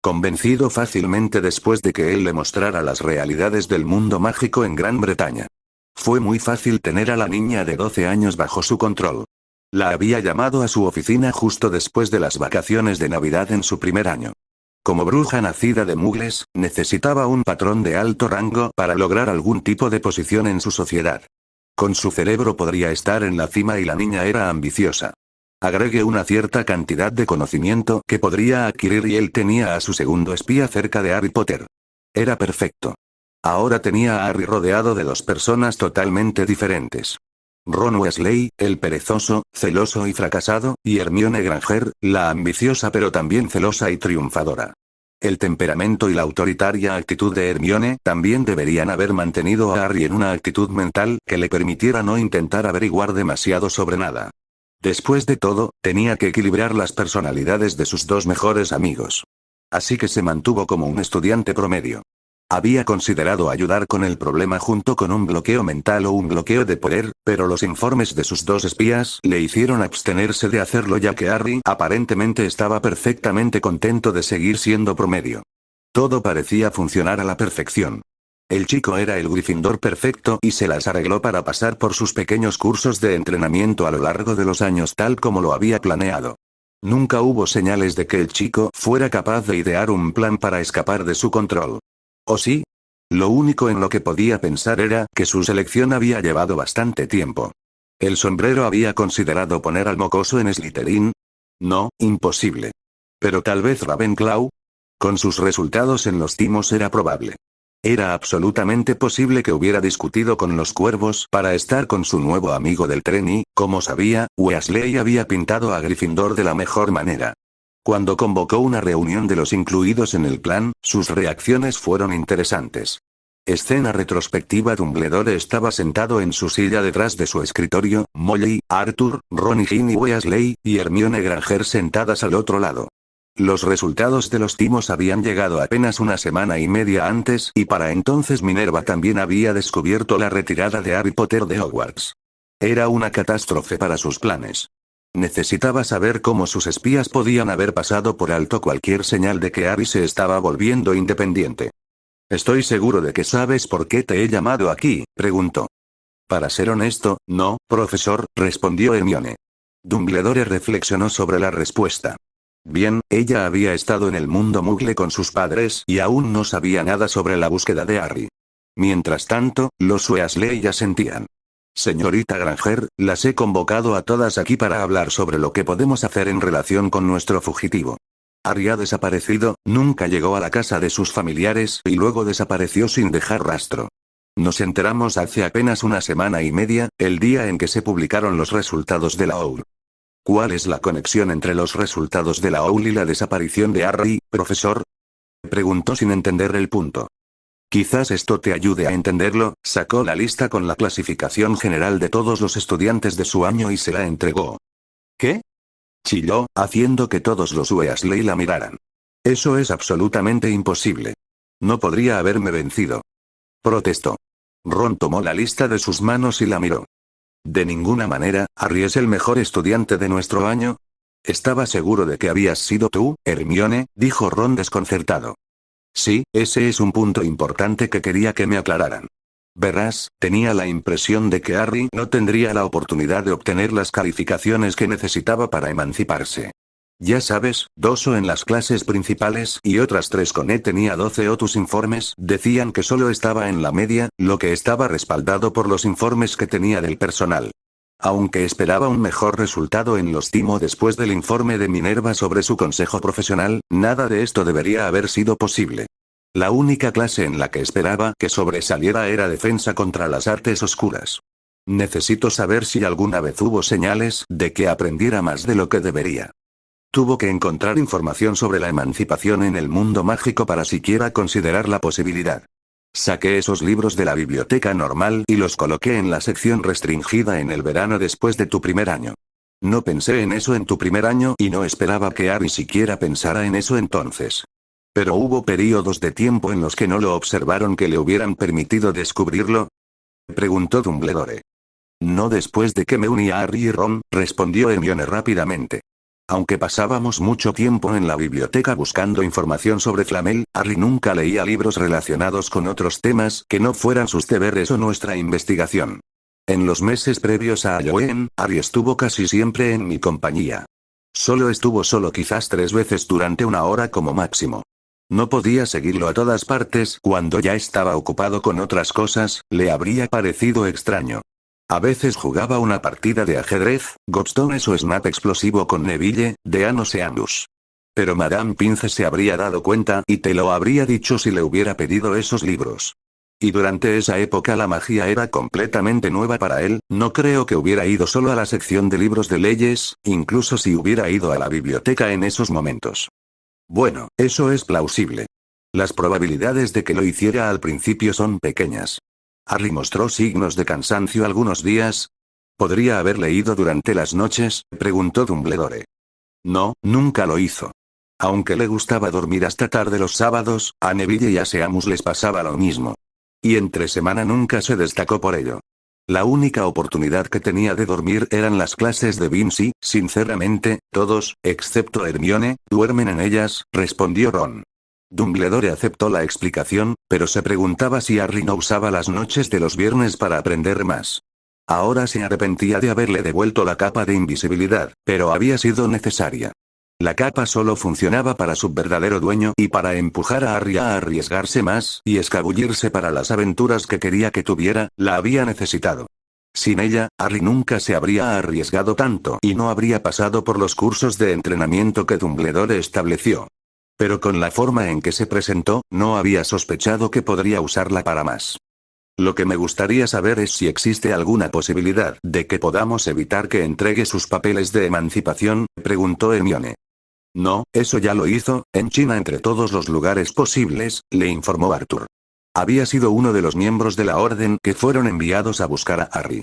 convencido fácilmente después de que él le mostrara las realidades del mundo mágico en Gran Bretaña. Fue muy fácil tener a la niña de 12 años bajo su control. La había llamado a su oficina justo después de las vacaciones de Navidad en su primer año. Como bruja nacida de mugles, necesitaba un patrón de alto rango para lograr algún tipo de posición en su sociedad. Con su cerebro podría estar en la cima y la niña era ambiciosa. Agregue una cierta cantidad de conocimiento que podría adquirir y él tenía a su segundo espía cerca de Harry Potter. Era perfecto. Ahora tenía a Harry rodeado de dos personas totalmente diferentes. Ron Weasley, el perezoso, celoso y fracasado, y Hermione Granger, la ambiciosa pero también celosa y triunfadora. El temperamento y la autoritaria actitud de Hermione también deberían haber mantenido a Harry en una actitud mental que le permitiera no intentar averiguar demasiado sobre nada. Después de todo, tenía que equilibrar las personalidades de sus dos mejores amigos. Así que se mantuvo como un estudiante promedio. Había considerado ayudar con el problema junto con un bloqueo mental o un bloqueo de poder, pero los informes de sus dos espías le hicieron abstenerse de hacerlo ya que Harry aparentemente estaba perfectamente contento de seguir siendo promedio. Todo parecía funcionar a la perfección. El chico era el Gryffindor perfecto y se las arregló para pasar por sus pequeños cursos de entrenamiento a lo largo de los años tal como lo había planeado. Nunca hubo señales de que el chico fuera capaz de idear un plan para escapar de su control. ¿O sí? Lo único en lo que podía pensar era que su selección había llevado bastante tiempo. ¿El sombrero había considerado poner al mocoso en Slytherin? No, imposible. ¿Pero tal vez Ravenclaw? Con sus resultados en los timos era probable. Era absolutamente posible que hubiera discutido con los cuervos para estar con su nuevo amigo del tren y, como sabía, Weasley había pintado a Gryffindor de la mejor manera. Cuando convocó una reunión de los incluidos en el plan, sus reacciones fueron interesantes. Escena retrospectiva: Dumbledore estaba sentado en su silla detrás de su escritorio, Molly, Arthur, Ron y Ginny Weasley, y Hermione Granger sentadas al otro lado. Los resultados de los timos habían llegado apenas una semana y media antes, y para entonces Minerva también había descubierto la retirada de Harry Potter de Hogwarts. Era una catástrofe para sus planes. Necesitaba saber cómo sus espías podían haber pasado por alto cualquier señal de que Harry se estaba volviendo independiente. «Estoy seguro de que sabes por qué te he llamado aquí», preguntó. «Para ser honesto, no, profesor», respondió Hermione. Dumbledore reflexionó sobre la respuesta. Bien, ella había estado en el mundo Muggle con sus padres y aún no sabía nada sobre la búsqueda de Harry. Mientras tanto, los Weasley ya sentían. «Señorita Granger, las he convocado a todas aquí para hablar sobre lo que podemos hacer en relación con nuestro fugitivo. Harry ha desaparecido, nunca llegó a la casa de sus familiares y luego desapareció sin dejar rastro. Nos enteramos hace apenas una semana y media, el día en que se publicaron los resultados de la OUL». «¿Cuál es la conexión entre los resultados de la OUL y la desaparición de Harry, profesor?», preguntó sin entender el punto. «Quizás esto te ayude a entenderlo», sacó la lista con la clasificación general de todos los estudiantes de su año y se la entregó. «¿Qué?», chilló, haciendo que todos los Weasley la miraran. «Eso es absolutamente imposible. No podría haberme vencido», protestó. Ron tomó la lista de sus manos y la miró. «De ninguna manera, Harry es el mejor estudiante de nuestro año». «Estaba seguro de que habías sido tú, Hermione», dijo Ron desconcertado. «Sí, ese es un punto importante que quería que me aclararan. Verás, tenía la impresión de que Harry no tendría la oportunidad de obtener las calificaciones que necesitaba para emanciparse. Ya sabes, 2 en las clases principales y otras 3 con tenía 12 tus informes decían que solo estaba en la media, lo que estaba respaldado por los informes que tenía del personal. Aunque esperaba un mejor resultado en los timo después del informe de Minerva sobre su consejo profesional, nada de esto debería haber sido posible. La única clase en la que esperaba que sobresaliera era defensa contra las artes oscuras. Necesito saber si alguna vez hubo señales de que aprendiera más de lo que debería. Tuvo que encontrar información sobre la emancipación en el mundo mágico para siquiera considerar la posibilidad. Saqué esos libros de la biblioteca normal y los coloqué en la sección restringida en el verano después de tu primer año. No pensé en eso en tu primer año y no esperaba que Harry siquiera pensara en eso entonces. Pero hubo períodos de tiempo en los que no lo observaron que le hubieran permitido descubrirlo», preguntó Dumbledore. «No después de que me uní a Harry y Ron», respondió Hermione rápidamente. Aunque pasábamos mucho tiempo en la biblioteca buscando información sobre Flamel, Harry nunca leía libros relacionados con otros temas que no fueran sus deberes o nuestra investigación. En los meses previos a Halloween, Harry estuvo casi siempre en mi compañía. Solo estuvo solo quizás 3 veces durante una hora como máximo. No podía seguirlo a todas partes, cuando ya estaba ocupado con otras cosas, le habría parecido extraño. A veces jugaba una partida de ajedrez, Gobstones o Snap explosivo con Neville, de Anos e Ambus. Pero Madame Pince se habría dado cuenta y te lo habría dicho si le hubiera pedido esos libros. Y durante esa época la magia era completamente nueva para él, no creo que hubiera ido solo a la sección de libros de leyes, incluso si hubiera ido a la biblioteca en esos momentos. Bueno, eso es plausible. Las probabilidades de que lo hiciera al principio son pequeñas. Harry mostró signos de cansancio algunos días. ¿Podría haber leído durante las noches?, preguntó Dumbledore. No, nunca lo hizo. Aunque le gustaba dormir hasta tarde los sábados, a Neville y a Seamus les pasaba lo mismo. Y entre semana nunca se destacó por ello. La única oportunidad que tenía de dormir eran las clases de Vinci, sinceramente, todos, excepto Hermione, duermen en ellas, respondió Ron. Dumbledore aceptó la explicación, pero se preguntaba si Harry no usaba las noches de los viernes para aprender más. Ahora se arrepentía de haberle devuelto la capa de invisibilidad, pero había sido necesaria. La capa solo funcionaba para su verdadero dueño y para empujar a Harry a arriesgarse más y escabullirse para las aventuras que quería que tuviera, la había necesitado. Sin ella, Harry nunca se habría arriesgado tanto y no habría pasado por los cursos de entrenamiento que Dumbledore estableció. Pero con la forma en que se presentó, no había sospechado que podría usarla para más. Lo que me gustaría saber es si existe alguna posibilidad de que podamos evitar que entregue sus papeles de emancipación, preguntó Hermione. No, eso ya lo hizo, en China entre todos los lugares posibles, le informó Arthur. Había sido uno de los miembros de la orden que fueron enviados a buscar a Harry.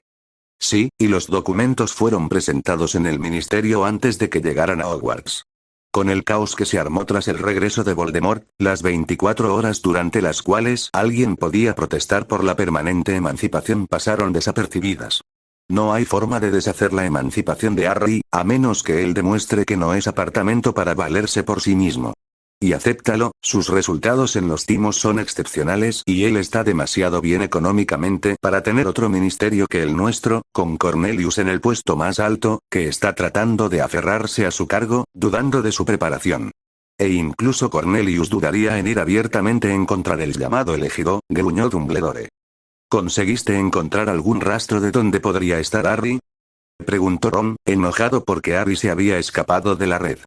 Sí, y los documentos fueron presentados en el ministerio antes de que llegaran a Hogwarts. Con el caos que se armó tras el regreso de Voldemort, las 24 horas durante las cuales alguien podía protestar por la permanente emancipación pasaron desapercibidas. No hay forma de deshacer la emancipación de Harry, a menos que él demuestre que no es apartamento para valerse por sí mismo. Y acéptalo, sus resultados en los timos son excepcionales y él está demasiado bien económicamente para tener otro ministerio que el nuestro, con Cornelius en el puesto más alto, que está tratando de aferrarse a su cargo, dudando de su preparación. E incluso Cornelius dudaría en ir abiertamente en contra del llamado elegido, gruñó Dumbledore. ¿Conseguiste encontrar algún rastro de dónde podría estar Harry?, preguntó Ron, enojado porque Harry se había escapado de la red.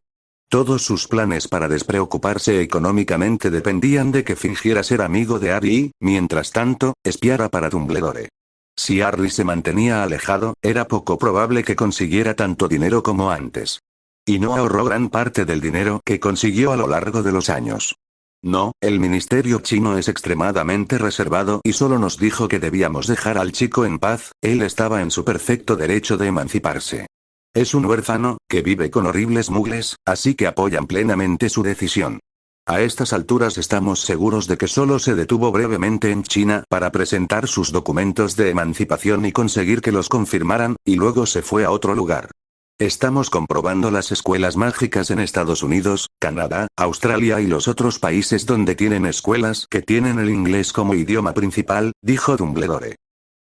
Todos sus planes para despreocuparse económicamente dependían de que fingiera ser amigo de Harry y, mientras tanto, espiara para Dumbledore. Si Harry se mantenía alejado, era poco probable que consiguiera tanto dinero como antes. Y no ahorró gran parte del dinero que consiguió a lo largo de los años. No, el ministerio chino es extremadamente reservado y solo nos dijo que debíamos dejar al chico en paz, él estaba en su perfecto derecho de emanciparse. Es un huérfano, que vive con horribles mugles, así que apoyan plenamente su decisión. A estas alturas estamos seguros de que solo se detuvo brevemente en China para presentar sus documentos de emancipación y conseguir que los confirmaran, y luego se fue a otro lugar. Estamos comprobando las escuelas mágicas en Estados Unidos, Canadá, Australia y los otros países donde tienen escuelas que tienen el inglés como idioma principal, dijo Dumbledore.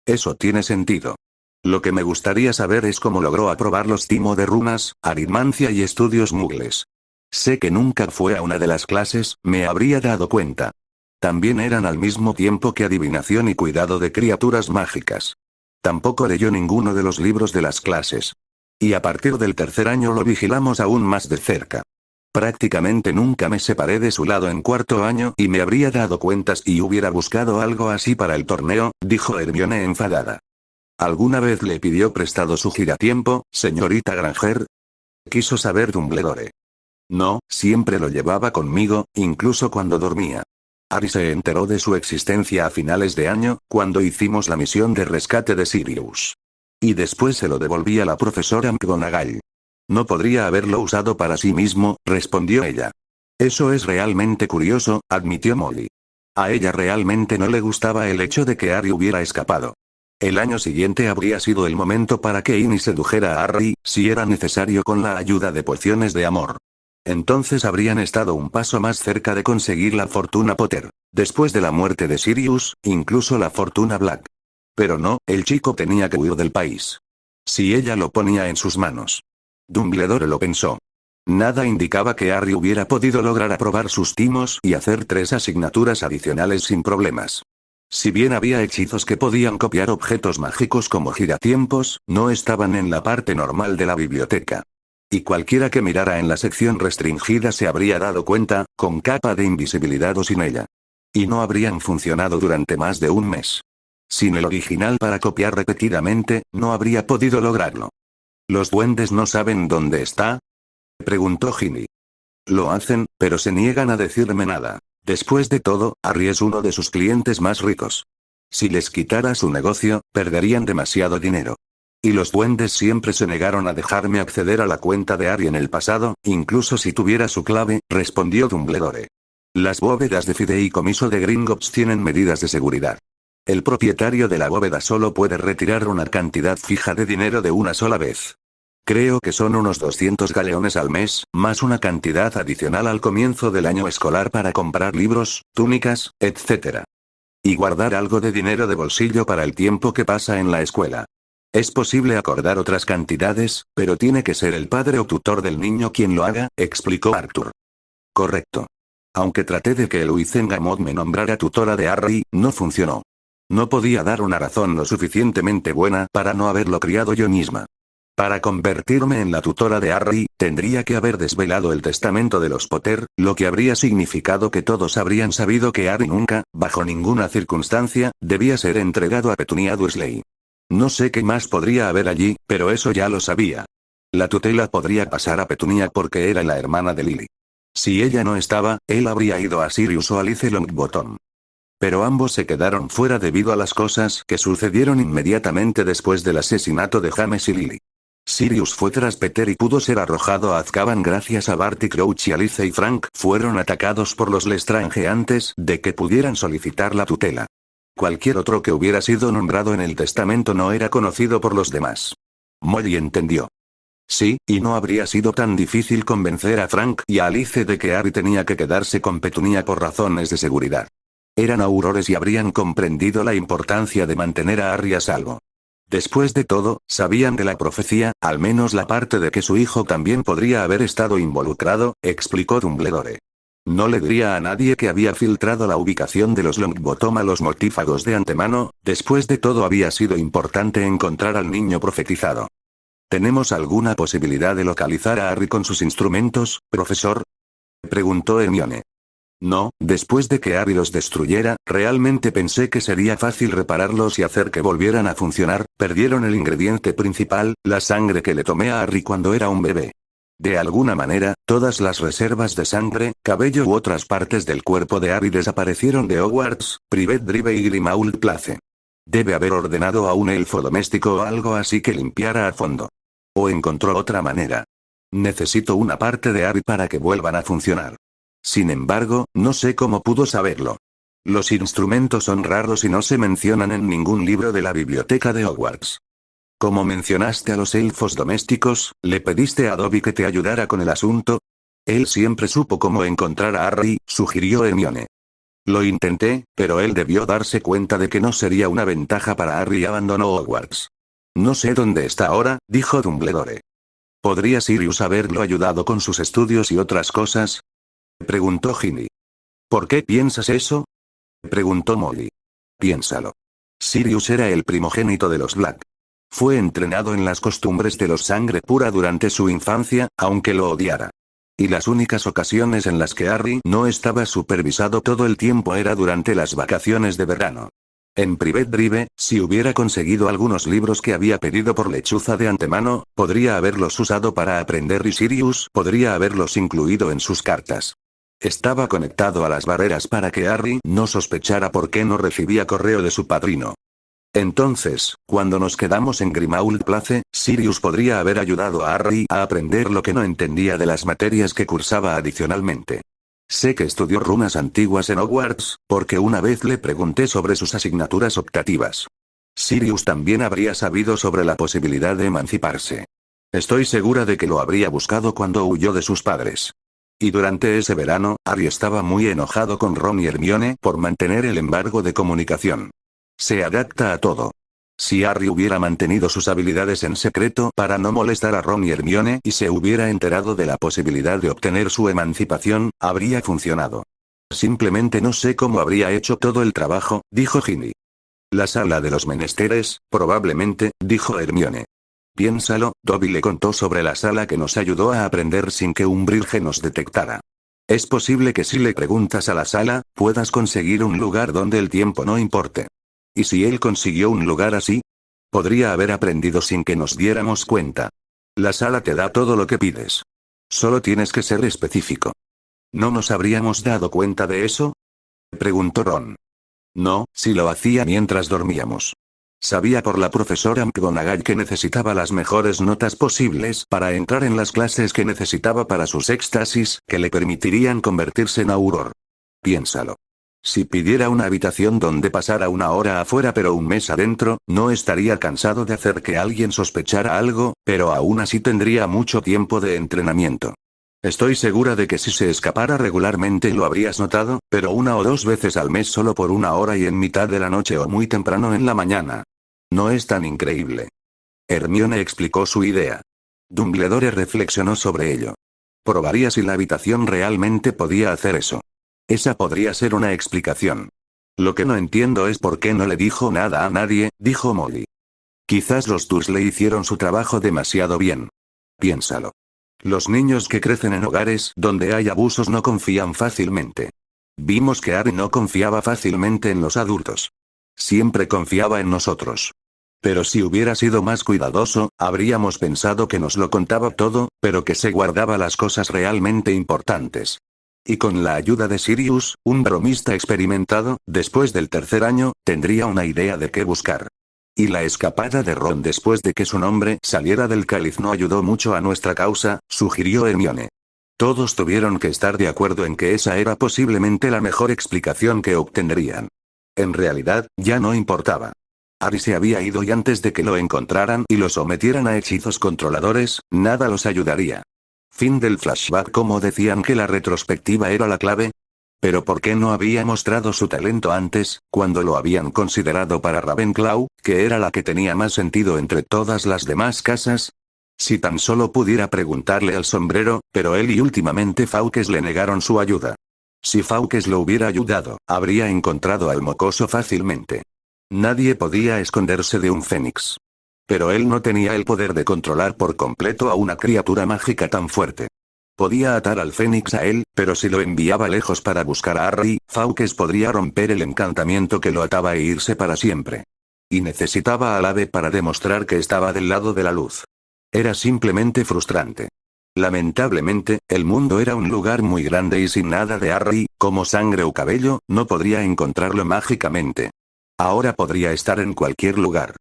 Eso tiene sentido. Lo que me gustaría saber es cómo logró aprobar los timo de runas, aritmancia y estudios mugles. Sé que nunca fue a una de las clases, me habría dado cuenta. También eran al mismo tiempo que adivinación y cuidado de criaturas mágicas. Tampoco leyó ninguno de los libros de las clases. Y a partir del 3er año lo vigilamos aún más de cerca. Prácticamente nunca me separé de su lado en 4º año y me habría dado cuenta si hubiera buscado algo así para el torneo, dijo Hermione enfadada. ¿Alguna vez le pidió prestado su giratiempo, señorita Granger?, quiso saber Dumbledore. No, siempre lo llevaba conmigo, incluso cuando dormía. Harry se enteró de su existencia a finales de año, cuando hicimos la misión de rescate de Sirius. Y después se lo devolví a la profesora McGonagall. No podría haberlo usado para sí mismo, respondió ella. Eso es realmente curioso, admitió Molly. A ella realmente no le gustaba el hecho de que Harry hubiera escapado. El año siguiente habría sido el momento para que Ginny sedujera a Harry, si era necesario con la ayuda de pociones de amor. Entonces habrían estado un paso más cerca de conseguir la fortuna Potter. Después de la muerte de Sirius, incluso la fortuna Black. Pero no, el chico tenía que huir del país. Si ella lo ponía en sus manos. Dumbledore lo pensó. Nada indicaba que Harry hubiera podido lograr aprobar sus timos y hacer 3 asignaturas adicionales sin problemas. Si bien había hechizos que podían copiar objetos mágicos como giratiempos, no estaban en la parte normal de la biblioteca. Y cualquiera que mirara en la sección restringida se habría dado cuenta, con capa de invisibilidad o sin ella. Y no habrían funcionado durante más de un mes. Sin el original para copiar repetidamente, no habría podido lograrlo. ¿Los duendes no saben dónde está?, preguntó Ginny. Lo hacen, pero se niegan a decirme nada. Después de todo, Harry es uno de sus clientes más ricos. Si les quitara su negocio, perderían demasiado dinero. Y los duendes siempre se negaron a dejarme acceder a la cuenta de Harry en el pasado, incluso si tuviera su clave, respondió Dumbledore. Las bóvedas de fideicomiso de Gringotts tienen medidas de seguridad. El propietario de la bóveda solo puede retirar una cantidad fija de dinero de una sola vez. Creo que son unos 200 galeones al mes, más una cantidad adicional al comienzo del año escolar para comprar libros, túnicas, etc. Y guardar algo de dinero de bolsillo para el tiempo que pasa en la escuela. Es posible acordar otras cantidades, pero tiene que ser el padre o tutor del niño quien lo haga, explicó Arthur. Correcto. Aunque traté de que el Wizengamot me nombrara tutora de Harry, no funcionó. No podía dar una razón lo suficientemente buena para no haberlo criado yo misma. Para convertirme en la tutora de Harry, tendría que haber desvelado el testamento de los Potter, lo que habría significado que todos habrían sabido que Harry nunca, bajo ninguna circunstancia, debía ser entregado a Petunia Dursley. No sé qué más podría haber allí, pero eso ya lo sabía. La tutela podría pasar a Petunia porque era la hermana de Lily. Si ella no estaba, él habría ido a Sirius o Alice Longbottom. Pero ambos se quedaron fuera debido a las cosas que sucedieron inmediatamente después del asesinato de James y Lily. Sirius fue tras Peter y pudo ser arrojado a Azkaban gracias a Barty Crouch y Alice y Frank fueron atacados por los Lestrange antes de que pudieran solicitar la tutela. Cualquier otro que hubiera sido nombrado en el testamento no era conocido por los demás. Molly entendió. Sí, y no habría sido tan difícil convencer a Frank y a Alice de que Harry tenía que quedarse con Petunia por razones de seguridad. Eran aurores y habrían comprendido la importancia de mantener a Harry a salvo. Después de todo, sabían de la profecía, al menos la parte de que su hijo también podría haber estado involucrado, explicó Dumbledore. No le diría a nadie que había filtrado la ubicación de los Longbottom a los mortífagos de antemano, después de todo había sido importante encontrar al niño profetizado. ¿Tenemos alguna posibilidad de localizar a Harry con sus instrumentos, profesor?, preguntó Hermione. No, después de que Harry los destruyera, realmente pensé que sería fácil repararlos y hacer que volvieran a funcionar, perdieron el ingrediente principal, la sangre que le tomé a Harry cuando era un bebé. De alguna manera, todas las reservas de sangre, cabello u otras partes del cuerpo de Harry desaparecieron de Hogwarts, Privet Drive y Grimmauld Place. Debe haber ordenado a un elfo doméstico o algo así que limpiara a fondo. O encontró otra manera. Necesito una parte de Harry para que vuelvan a funcionar. Sin embargo, no sé cómo pudo saberlo. Los instrumentos son raros y no se mencionan en ningún libro de la biblioteca de Hogwarts. Como mencionaste a los elfos domésticos, ¿le pediste a Dobby que te ayudara con el asunto? Él siempre supo cómo encontrar a Harry, sugirió Hermione. Lo intenté, pero él debió darse cuenta de que no sería una ventaja para Harry y abandonó Hogwarts. No sé dónde está ahora, dijo Dumbledore. ¿Podría Sirius haberlo ayudado con sus estudios y otras cosas?, preguntó Ginny. ¿Por qué piensas eso?, preguntó Molly. Piénsalo. Sirius era el primogénito de los Black. Fue entrenado en las costumbres de los sangre pura durante su infancia, aunque lo odiara. Y las únicas ocasiones en las que Harry no estaba supervisado todo el tiempo era durante las vacaciones de verano. En Privet Drive, si hubiera conseguido algunos libros que había pedido por lechuza de antemano, podría haberlos usado para aprender y Sirius podría haberlos incluido en sus cartas. Estaba conectado a las barreras para que Harry no sospechara por qué no recibía correo de su padrino. Entonces, cuando nos quedamos en Grimmauld Place, Sirius podría haber ayudado a Harry a aprender lo que no entendía de las materias que cursaba adicionalmente. Sé que estudió runas antiguas en Hogwarts, porque una vez le pregunté sobre sus asignaturas optativas. Sirius también habría sabido sobre la posibilidad de emanciparse. Estoy segura de que lo habría buscado cuando huyó de sus padres. Y durante ese verano, Harry estaba muy enojado con Ron y Hermione por mantener el embargo de comunicación. Se adapta a todo. Si Harry hubiera mantenido sus habilidades en secreto para no molestar a Ron y Hermione y se hubiera enterado de la posibilidad de obtener su emancipación, habría funcionado. Simplemente no sé cómo habría hecho todo el trabajo, dijo Ginny. La sala de los menesteres, probablemente, dijo Hermione. Piénsalo, Dobby le contó sobre la sala que nos ayudó a aprender sin que Umbridge nos detectara. Es posible que si le preguntas a la sala, puedas conseguir un lugar donde el tiempo no importe. ¿Y si él consiguió un lugar así? Podría haber aprendido sin que nos diéramos cuenta. La sala te da todo lo que pides. Solo tienes que ser específico. ¿No nos habríamos dado cuenta de eso? Preguntó Ron. No, si lo hacía mientras dormíamos. Sabía por la profesora McGonagall que necesitaba las mejores notas posibles para entrar en las clases que necesitaba para sus éxtasis, que le permitirían convertirse en Auror. Piénsalo. Si pidiera una habitación donde pasara una hora afuera pero un mes adentro, no estaría cansado de hacer que alguien sospechara algo, pero aún así tendría mucho tiempo de entrenamiento. Estoy segura de que si se escapara regularmente lo habrías notado, pero 1 o 2 veces al mes solo por una hora y en mitad de la noche o muy temprano en la mañana. No es tan increíble. Hermione explicó su idea. Dumbledore reflexionó sobre ello. Probaría si la habitación realmente podía hacer eso. Esa podría ser una explicación. Lo que no entiendo es por qué no le dijo nada a nadie, dijo Molly. Quizás los Dursley hicieron su trabajo demasiado bien. Piénsalo. Los niños que crecen en hogares donde hay abusos no confían fácilmente. Vimos que Harry no confiaba fácilmente en los adultos. Siempre confiaba en nosotros. Pero si hubiera sido más cuidadoso, habríamos pensado que nos lo contaba todo, pero que se guardaba las cosas realmente importantes. Y con la ayuda de Sirius, un bromista experimentado, después del 3er año, tendría una idea de qué buscar. Y la escapada de Ron después de que su nombre saliera del cáliz no ayudó mucho a nuestra causa, sugirió Hermione. Todos tuvieron que estar de acuerdo en que esa era posiblemente la mejor explicación que obtendrían. En realidad, ya no importaba. Harry se había ido y antes de que lo encontraran y lo sometieran a hechizos controladores, nada los ayudaría. Fin del flashback. ¿Cómo decían que la retrospectiva era la clave? Pero ¿por qué no había mostrado su talento antes, cuando lo habían considerado para Ravenclaw, que era la que tenía más sentido entre todas las demás casas? Si tan solo pudiera preguntarle al sombrero, pero él y últimamente Fawkes le negaron su ayuda. Si Fawkes lo hubiera ayudado, habría encontrado al mocoso fácilmente. Nadie podía esconderse de un fénix. Pero él no tenía el poder de controlar por completo a una criatura mágica tan fuerte. Podía atar al fénix a él, pero si lo enviaba lejos para buscar a Harry, Fawkes podría romper el encantamiento que lo ataba e irse para siempre. Y necesitaba al ave para demostrar que estaba del lado de la luz. Era simplemente frustrante. Lamentablemente, el mundo era un lugar muy grande y sin nada de Harry, como sangre o cabello, no podría encontrarlo mágicamente. Ahora podría estar en cualquier lugar.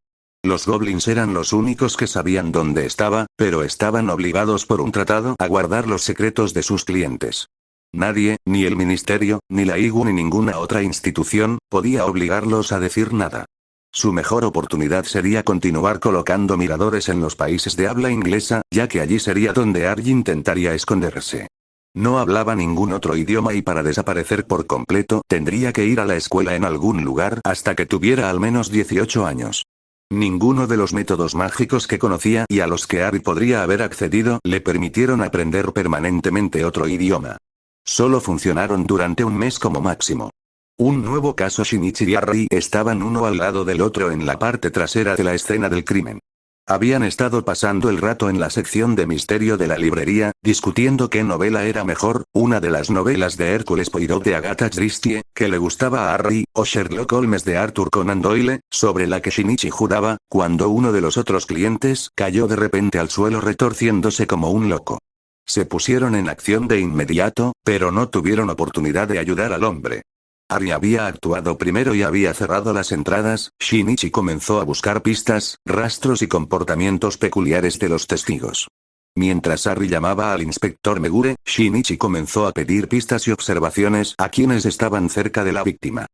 Los goblins eran los únicos que sabían dónde estaba, pero estaban obligados por un tratado a guardar los secretos de sus clientes. Nadie, ni el ministerio, ni la IGU ni ninguna otra institución, podía obligarlos a decir nada. Su mejor oportunidad sería continuar colocando miradores en los países de habla inglesa, ya que allí sería donde Harry intentaría esconderse. No hablaba ningún otro idioma y para desaparecer por completo tendría que ir a la escuela en algún lugar hasta que tuviera al menos 18 años. Ninguno de los métodos mágicos que conocía y a los que Harry podría haber accedido le permitieron aprender permanentemente otro idioma. Solo funcionaron durante un mes como máximo. Un nuevo caso. Shinichi y Harry estaban uno al lado del otro en la parte trasera de la escena del crimen. Habían estado pasando el rato en la sección de misterio de la librería, discutiendo qué novela era mejor, una de las novelas de Hércules Poirot de Agatha Christie, que le gustaba a Harry, o Sherlock Holmes de Arthur Conan Doyle, sobre la que Shinichi juraba, cuando uno de los otros clientes cayó de repente al suelo retorciéndose como un loco. Se pusieron en acción de inmediato, pero no tuvieron oportunidad de ayudar al hombre. Harry había actuado primero y había cerrado las entradas. Shinichi comenzó a buscar pistas, rastros y comportamientos peculiares de los testigos. Mientras Harry llamaba al inspector Megure, Shinichi comenzó a pedir pistas y observaciones a quienes estaban cerca de la víctima.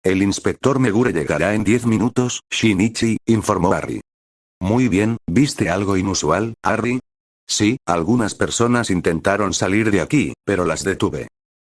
El inspector Megure llegará en 10 minutos, Shinichi, informó Harry. Muy bien, ¿viste algo inusual, Harry? Sí, algunas personas intentaron salir de aquí, pero las detuve.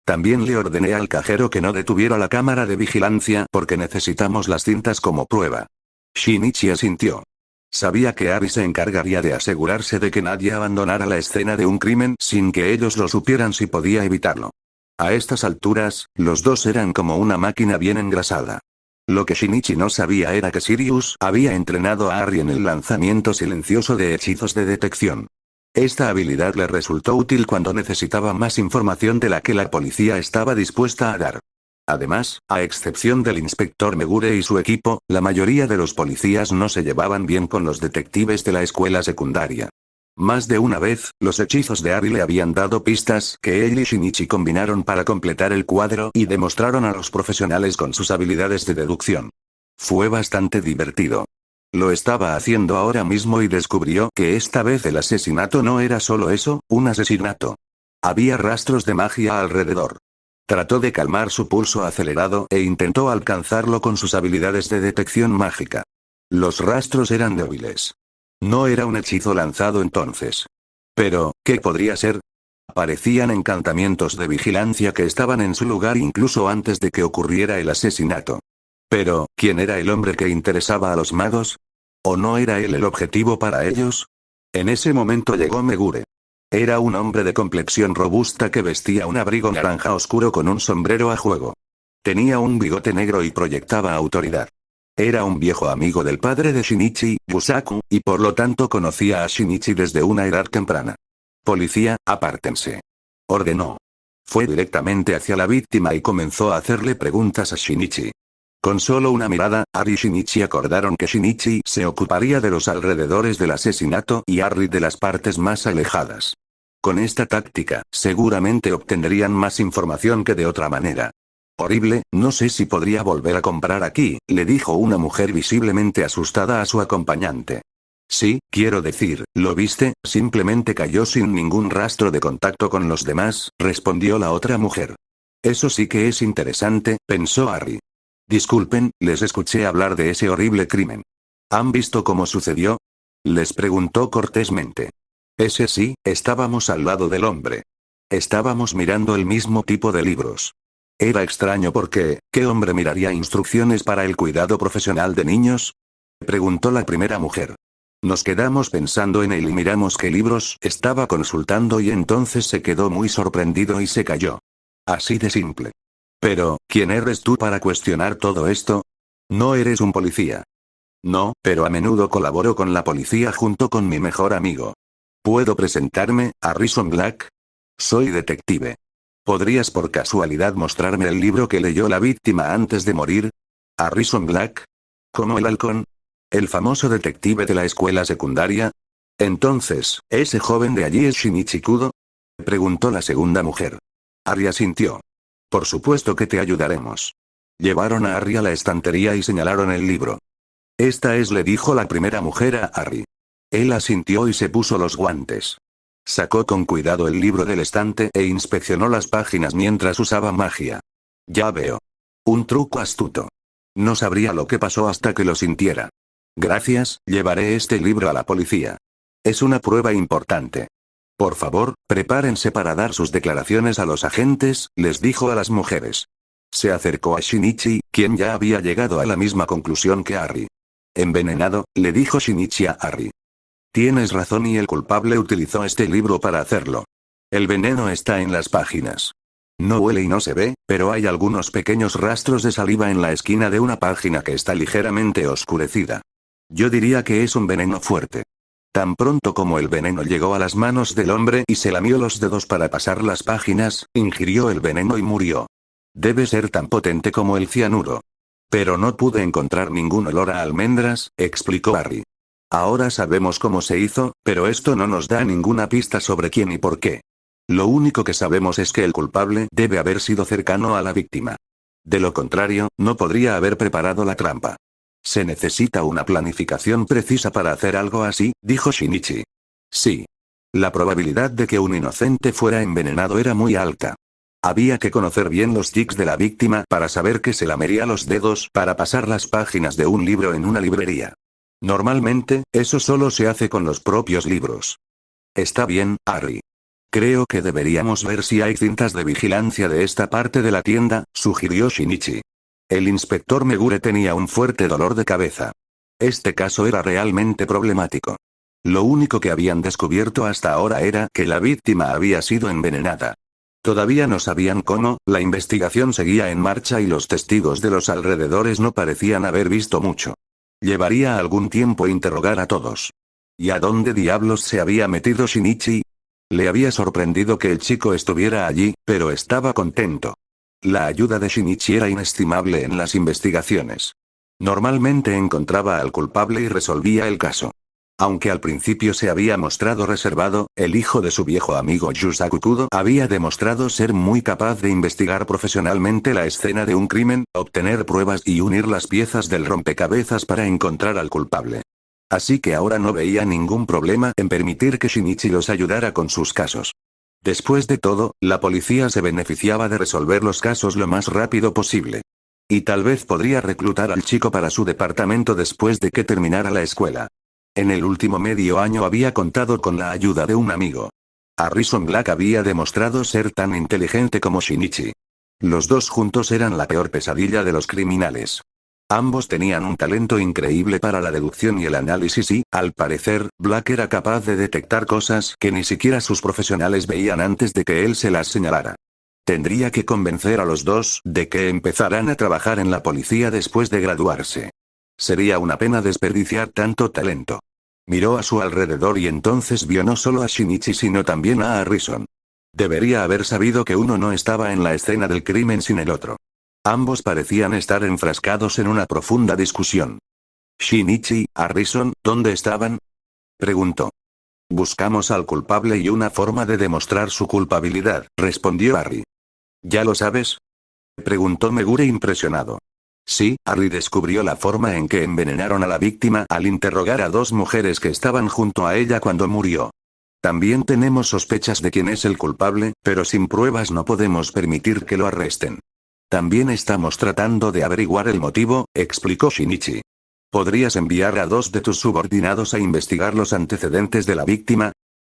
También le ordené al cajero que no detuviera la cámara de vigilancia porque necesitamos las cintas como prueba. Shinichi asintió. Sabía que Harry se encargaría de asegurarse de que nadie abandonara la escena de un crimen sin que ellos lo supieran si podía evitarlo. A estas alturas, los dos eran como una máquina bien engrasada. Lo que Shinichi no sabía era que Sirius había entrenado a Harry en el lanzamiento silencioso de hechizos de detección. Esta habilidad le resultó útil cuando necesitaba más información de la que la policía estaba dispuesta a dar. Además, a excepción del inspector Megure y su equipo, la mayoría de los policías no se llevaban bien con los detectives de la escuela secundaria. Más de una vez, los hechizos de Harry le habían dado pistas que él y Shinichi combinaron para completar el cuadro y demostraron a los profesionales con sus habilidades de deducción. Fue bastante divertido. Lo estaba haciendo ahora mismo y descubrió que esta vez el asesinato no era solo eso, un asesinato. Había rastros de magia alrededor. Trató de calmar su pulso acelerado e intentó alcanzarlo con sus habilidades de detección mágica. Los rastros eran débiles. No era un hechizo lanzado entonces. Pero, ¿qué podría ser? Parecían encantamientos de vigilancia que estaban en su lugar incluso antes de que ocurriera el asesinato. Pero, ¿quién era el hombre que interesaba a los magos? ¿O no era él el objetivo para ellos? En ese momento llegó Megure. Era un hombre de complexión robusta que vestía un abrigo naranja oscuro con un sombrero a juego. Tenía un bigote negro y proyectaba autoridad. Era un viejo amigo del padre de Shinichi, Yusaku, y por lo tanto conocía a Shinichi desde una edad temprana. Policía, apártense. Ordenó. Fue directamente hacia la víctima y comenzó a hacerle preguntas a Shinichi. Con solo una mirada, Harry y Shinichi acordaron que Shinichi se ocuparía de los alrededores del asesinato y Harry de las partes más alejadas. Con esta táctica, seguramente obtendrían más información que de otra manera. Horrible, no sé si podría volver a comprar aquí, le dijo una mujer visiblemente asustada a su acompañante. Sí, quiero decir, ¿lo viste? Simplemente cayó sin ningún rastro de contacto con los demás, respondió la otra mujer. Eso sí que es interesante, pensó Harry. Disculpen, les escuché hablar de ese horrible crimen. ¿Han visto cómo sucedió? Les preguntó cortésmente. Ese sí, estábamos al lado del hombre. Estábamos mirando el mismo tipo de libros. Era extraño porque, ¿qué hombre miraría instrucciones para el cuidado profesional de niños? Preguntó la primera mujer. Nos quedamos pensando en él y miramos qué libros estaba consultando y entonces se quedó muy sorprendido y se cayó. Así de simple. Pero, ¿quién eres tú para cuestionar todo esto? No eres un policía. No, pero a menudo colaboro con la policía junto con mi mejor amigo. ¿Puedo presentarme, Harrison Black? Soy detective. ¿Podrías por casualidad mostrarme el libro que leyó la víctima antes de morir? ¿Harrison Black? ¿Como el halcón? ¿El famoso detective de la escuela secundaria? Entonces, ¿ese joven de allí es Shinichi Kudo? Preguntó la segunda mujer. Harry asintió. Por supuesto que te ayudaremos. Llevaron a Harry a la estantería y señalaron el libro. Esta es, le dijo la primera mujer a Harry. Él asintió y se puso los guantes. Sacó con cuidado el libro del estante e inspeccionó las páginas mientras usaba magia. Ya veo. Un truco astuto. No sabría lo que pasó hasta que lo sintiera. Gracias, llevaré este libro a la policía. Es una prueba importante. Por favor, prepárense para dar sus declaraciones a los agentes, les dijo a las mujeres. Se acercó a Shinichi, quien ya había llegado a la misma conclusión que Harry. Envenenado, le dijo Shinichi a Harry. Tienes razón y el culpable utilizó este libro para hacerlo. El veneno está en las páginas. No huele y no se ve, pero hay algunos pequeños rastros de saliva en la esquina de una página que está ligeramente oscurecida. Yo diría que es un veneno fuerte. Tan pronto como el veneno llegó a las manos del hombre y se lamió los dedos para pasar las páginas, ingirió el veneno y murió. Debe ser tan potente como el cianuro. Pero no pude encontrar ningún olor a almendras, explicó Harry. Ahora sabemos cómo se hizo, pero esto no nos da ninguna pista sobre quién y por qué. Lo único que sabemos es que el culpable debe haber sido cercano a la víctima. De lo contrario, no podría haber preparado la trampa. Se necesita una planificación precisa para hacer algo así, dijo Shinichi. Sí. La probabilidad de que un inocente fuera envenenado era muy alta. Había que conocer bien los tics de la víctima para saber que se lamería los dedos para pasar las páginas de un libro en una librería. Normalmente, eso solo se hace con los propios libros. Está bien, Harry. Creo que deberíamos ver si hay cintas de vigilancia de esta parte de la tienda, sugirió Shinichi. El inspector Megure tenía un fuerte dolor de cabeza. Este caso era realmente problemático. Lo único que habían descubierto hasta ahora era que la víctima había sido envenenada. Todavía no sabían cómo, la investigación seguía en marcha y los testigos de los alrededores no parecían haber visto mucho. Llevaría algún tiempo interrogar a todos. ¿Y a dónde diablos se había metido Shinichi? Le había sorprendido que el chico estuviera allí, pero estaba contento. La ayuda de Shinichi era inestimable en las investigaciones. Normalmente encontraba al culpable y resolvía el caso. Aunque al principio se había mostrado reservado, el hijo de su viejo amigo Yusaku Kudo había demostrado ser muy capaz de investigar profesionalmente la escena de un crimen, obtener pruebas y unir las piezas del rompecabezas para encontrar al culpable. Así que ahora no veía ningún problema en permitir que Shinichi los ayudara con sus casos. Después de todo, la policía se beneficiaba de resolver los casos lo más rápido posible. Y tal vez podría reclutar al chico para su departamento después de que terminara la escuela. En el último medio año había contado con la ayuda de un amigo. Harrison Black había demostrado ser tan inteligente como Shinichi. Los dos juntos eran la peor pesadilla de los criminales. Ambos tenían un talento increíble para la deducción y el análisis y, al parecer, Black era capaz de detectar cosas que ni siquiera sus profesionales veían antes de que él se las señalara. Tendría que convencer a los dos de que empezaran a trabajar en la policía después de graduarse. Sería una pena desperdiciar tanto talento. Miró a su alrededor y entonces vio no solo a Shinichi sino también a Harrison. Debería haber sabido que uno no estaba en la escena del crimen sin el otro. Ambos parecían estar enfrascados en una profunda discusión. Shinichi, Harrison, ¿dónde estaban? Preguntó. Buscamos al culpable y una forma de demostrar su culpabilidad, respondió Harry. ¿Ya lo sabes? Preguntó Megure impresionado. Sí, Harry descubrió la forma en que envenenaron a la víctima al interrogar a dos mujeres que estaban junto a ella cuando murió. También tenemos sospechas de quién es el culpable, pero sin pruebas no podemos permitir que lo arresten. También estamos tratando de averiguar el motivo, explicó Shinichi. ¿Podrías enviar a dos de tus subordinados a investigar los antecedentes de la víctima?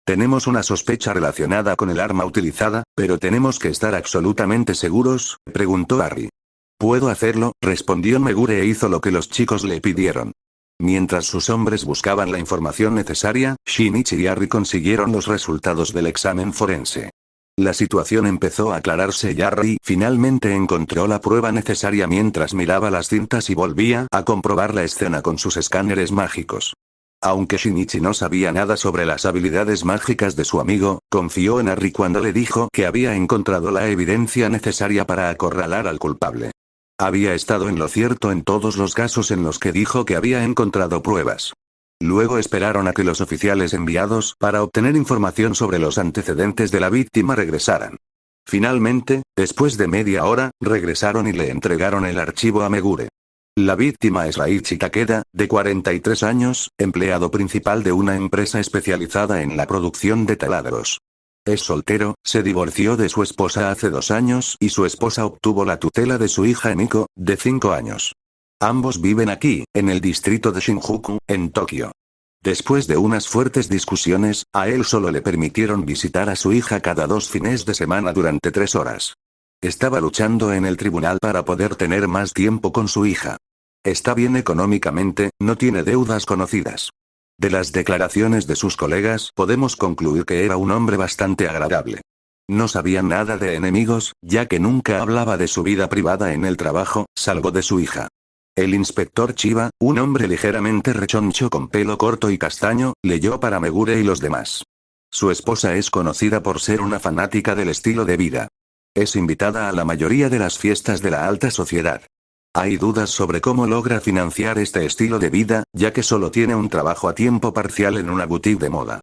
Tenemos una sospecha relacionada con el arma utilizada, pero tenemos que estar absolutamente seguros, preguntó Harry. Puedo hacerlo, respondió Megure e hizo lo que los chicos le pidieron. Mientras sus hombres buscaban la información necesaria, Shinichi y Harry consiguieron los resultados del examen forense. La situación empezó a aclararse y Harry finalmente encontró la prueba necesaria mientras miraba las cintas y volvía a comprobar la escena con sus escáneres mágicos. Aunque Shinichi no sabía nada sobre las habilidades mágicas de su amigo, confió en Harry cuando le dijo que había encontrado la evidencia necesaria para acorralar al culpable. Había estado en lo cierto en todos los casos en los que dijo que había encontrado pruebas. Luego esperaron a que los oficiales enviados para obtener información sobre los antecedentes de la víctima regresaran. Finalmente, después de media hora, regresaron y le entregaron el archivo a Megure. La víctima es Raichi Takeda, de 43 años, empleado principal de una empresa especializada en la producción de taladros. Es soltero, se divorció de su esposa hace 2 años y su esposa obtuvo la tutela de su hija Emiko, de 5 años. Ambos viven aquí, en el distrito de Shinjuku, en Tokio. Después de unas fuertes discusiones, a él solo le permitieron visitar a su hija cada 2 fines de semana durante 3 horas. Estaba luchando en el tribunal para poder tener más tiempo con su hija. Está bien económicamente, no tiene deudas conocidas. De las declaraciones de sus colegas podemos concluir que era un hombre bastante agradable. No sabía nada de enemigos, ya que nunca hablaba de su vida privada en el trabajo, salvo de su hija. El inspector Chiba, un hombre ligeramente rechoncho con pelo corto y castaño, leyó para Megure y los demás. Su esposa es conocida por ser una fanática del estilo de vida. Es invitada a la mayoría de las fiestas de la alta sociedad. Hay dudas sobre cómo logra financiar este estilo de vida, ya que solo tiene un trabajo a tiempo parcial en una boutique de moda.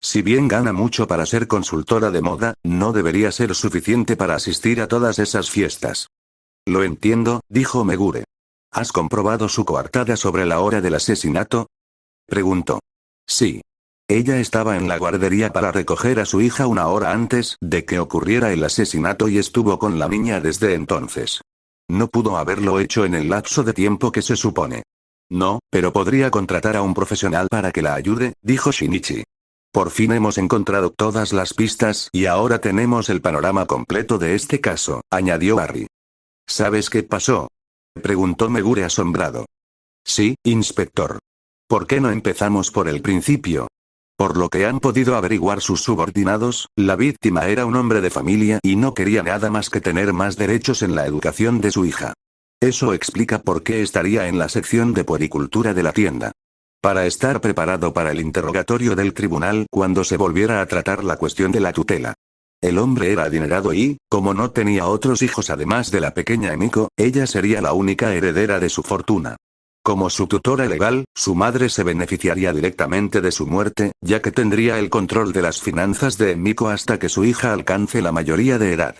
Si bien gana mucho para ser consultora de moda, no debería ser suficiente para asistir a todas esas fiestas. Lo entiendo, dijo Megure. ¿Has comprobado su coartada sobre la hora del asesinato? Preguntó. Sí. Ella estaba en la guardería para recoger a su hija una hora antes de que ocurriera el asesinato y estuvo con la niña desde entonces. No pudo haberlo hecho en el lapso de tiempo que se supone. No, pero podría contratar a un profesional para que la ayude, dijo Shinichi. Por fin hemos encontrado todas las pistas y ahora tenemos el panorama completo de este caso, añadió Harry. ¿Sabes qué pasó? Preguntó Megure asombrado. Sí, inspector. ¿Por qué no empezamos por el principio? Por lo que han podido averiguar sus subordinados, la víctima era un hombre de familia y no quería nada más que tener más derechos en la educación de su hija. Eso explica por qué estaría en la sección de puericultura de la tienda. Para estar preparado para el interrogatorio del tribunal cuando se volviera a tratar la cuestión de la tutela. El hombre era adinerado y, como no tenía otros hijos además de la pequeña Emiko, ella sería la única heredera de su fortuna. Como su tutora legal, su madre se beneficiaría directamente de su muerte, ya que tendría el control de las finanzas de Emiko hasta que su hija alcance la mayoría de edad.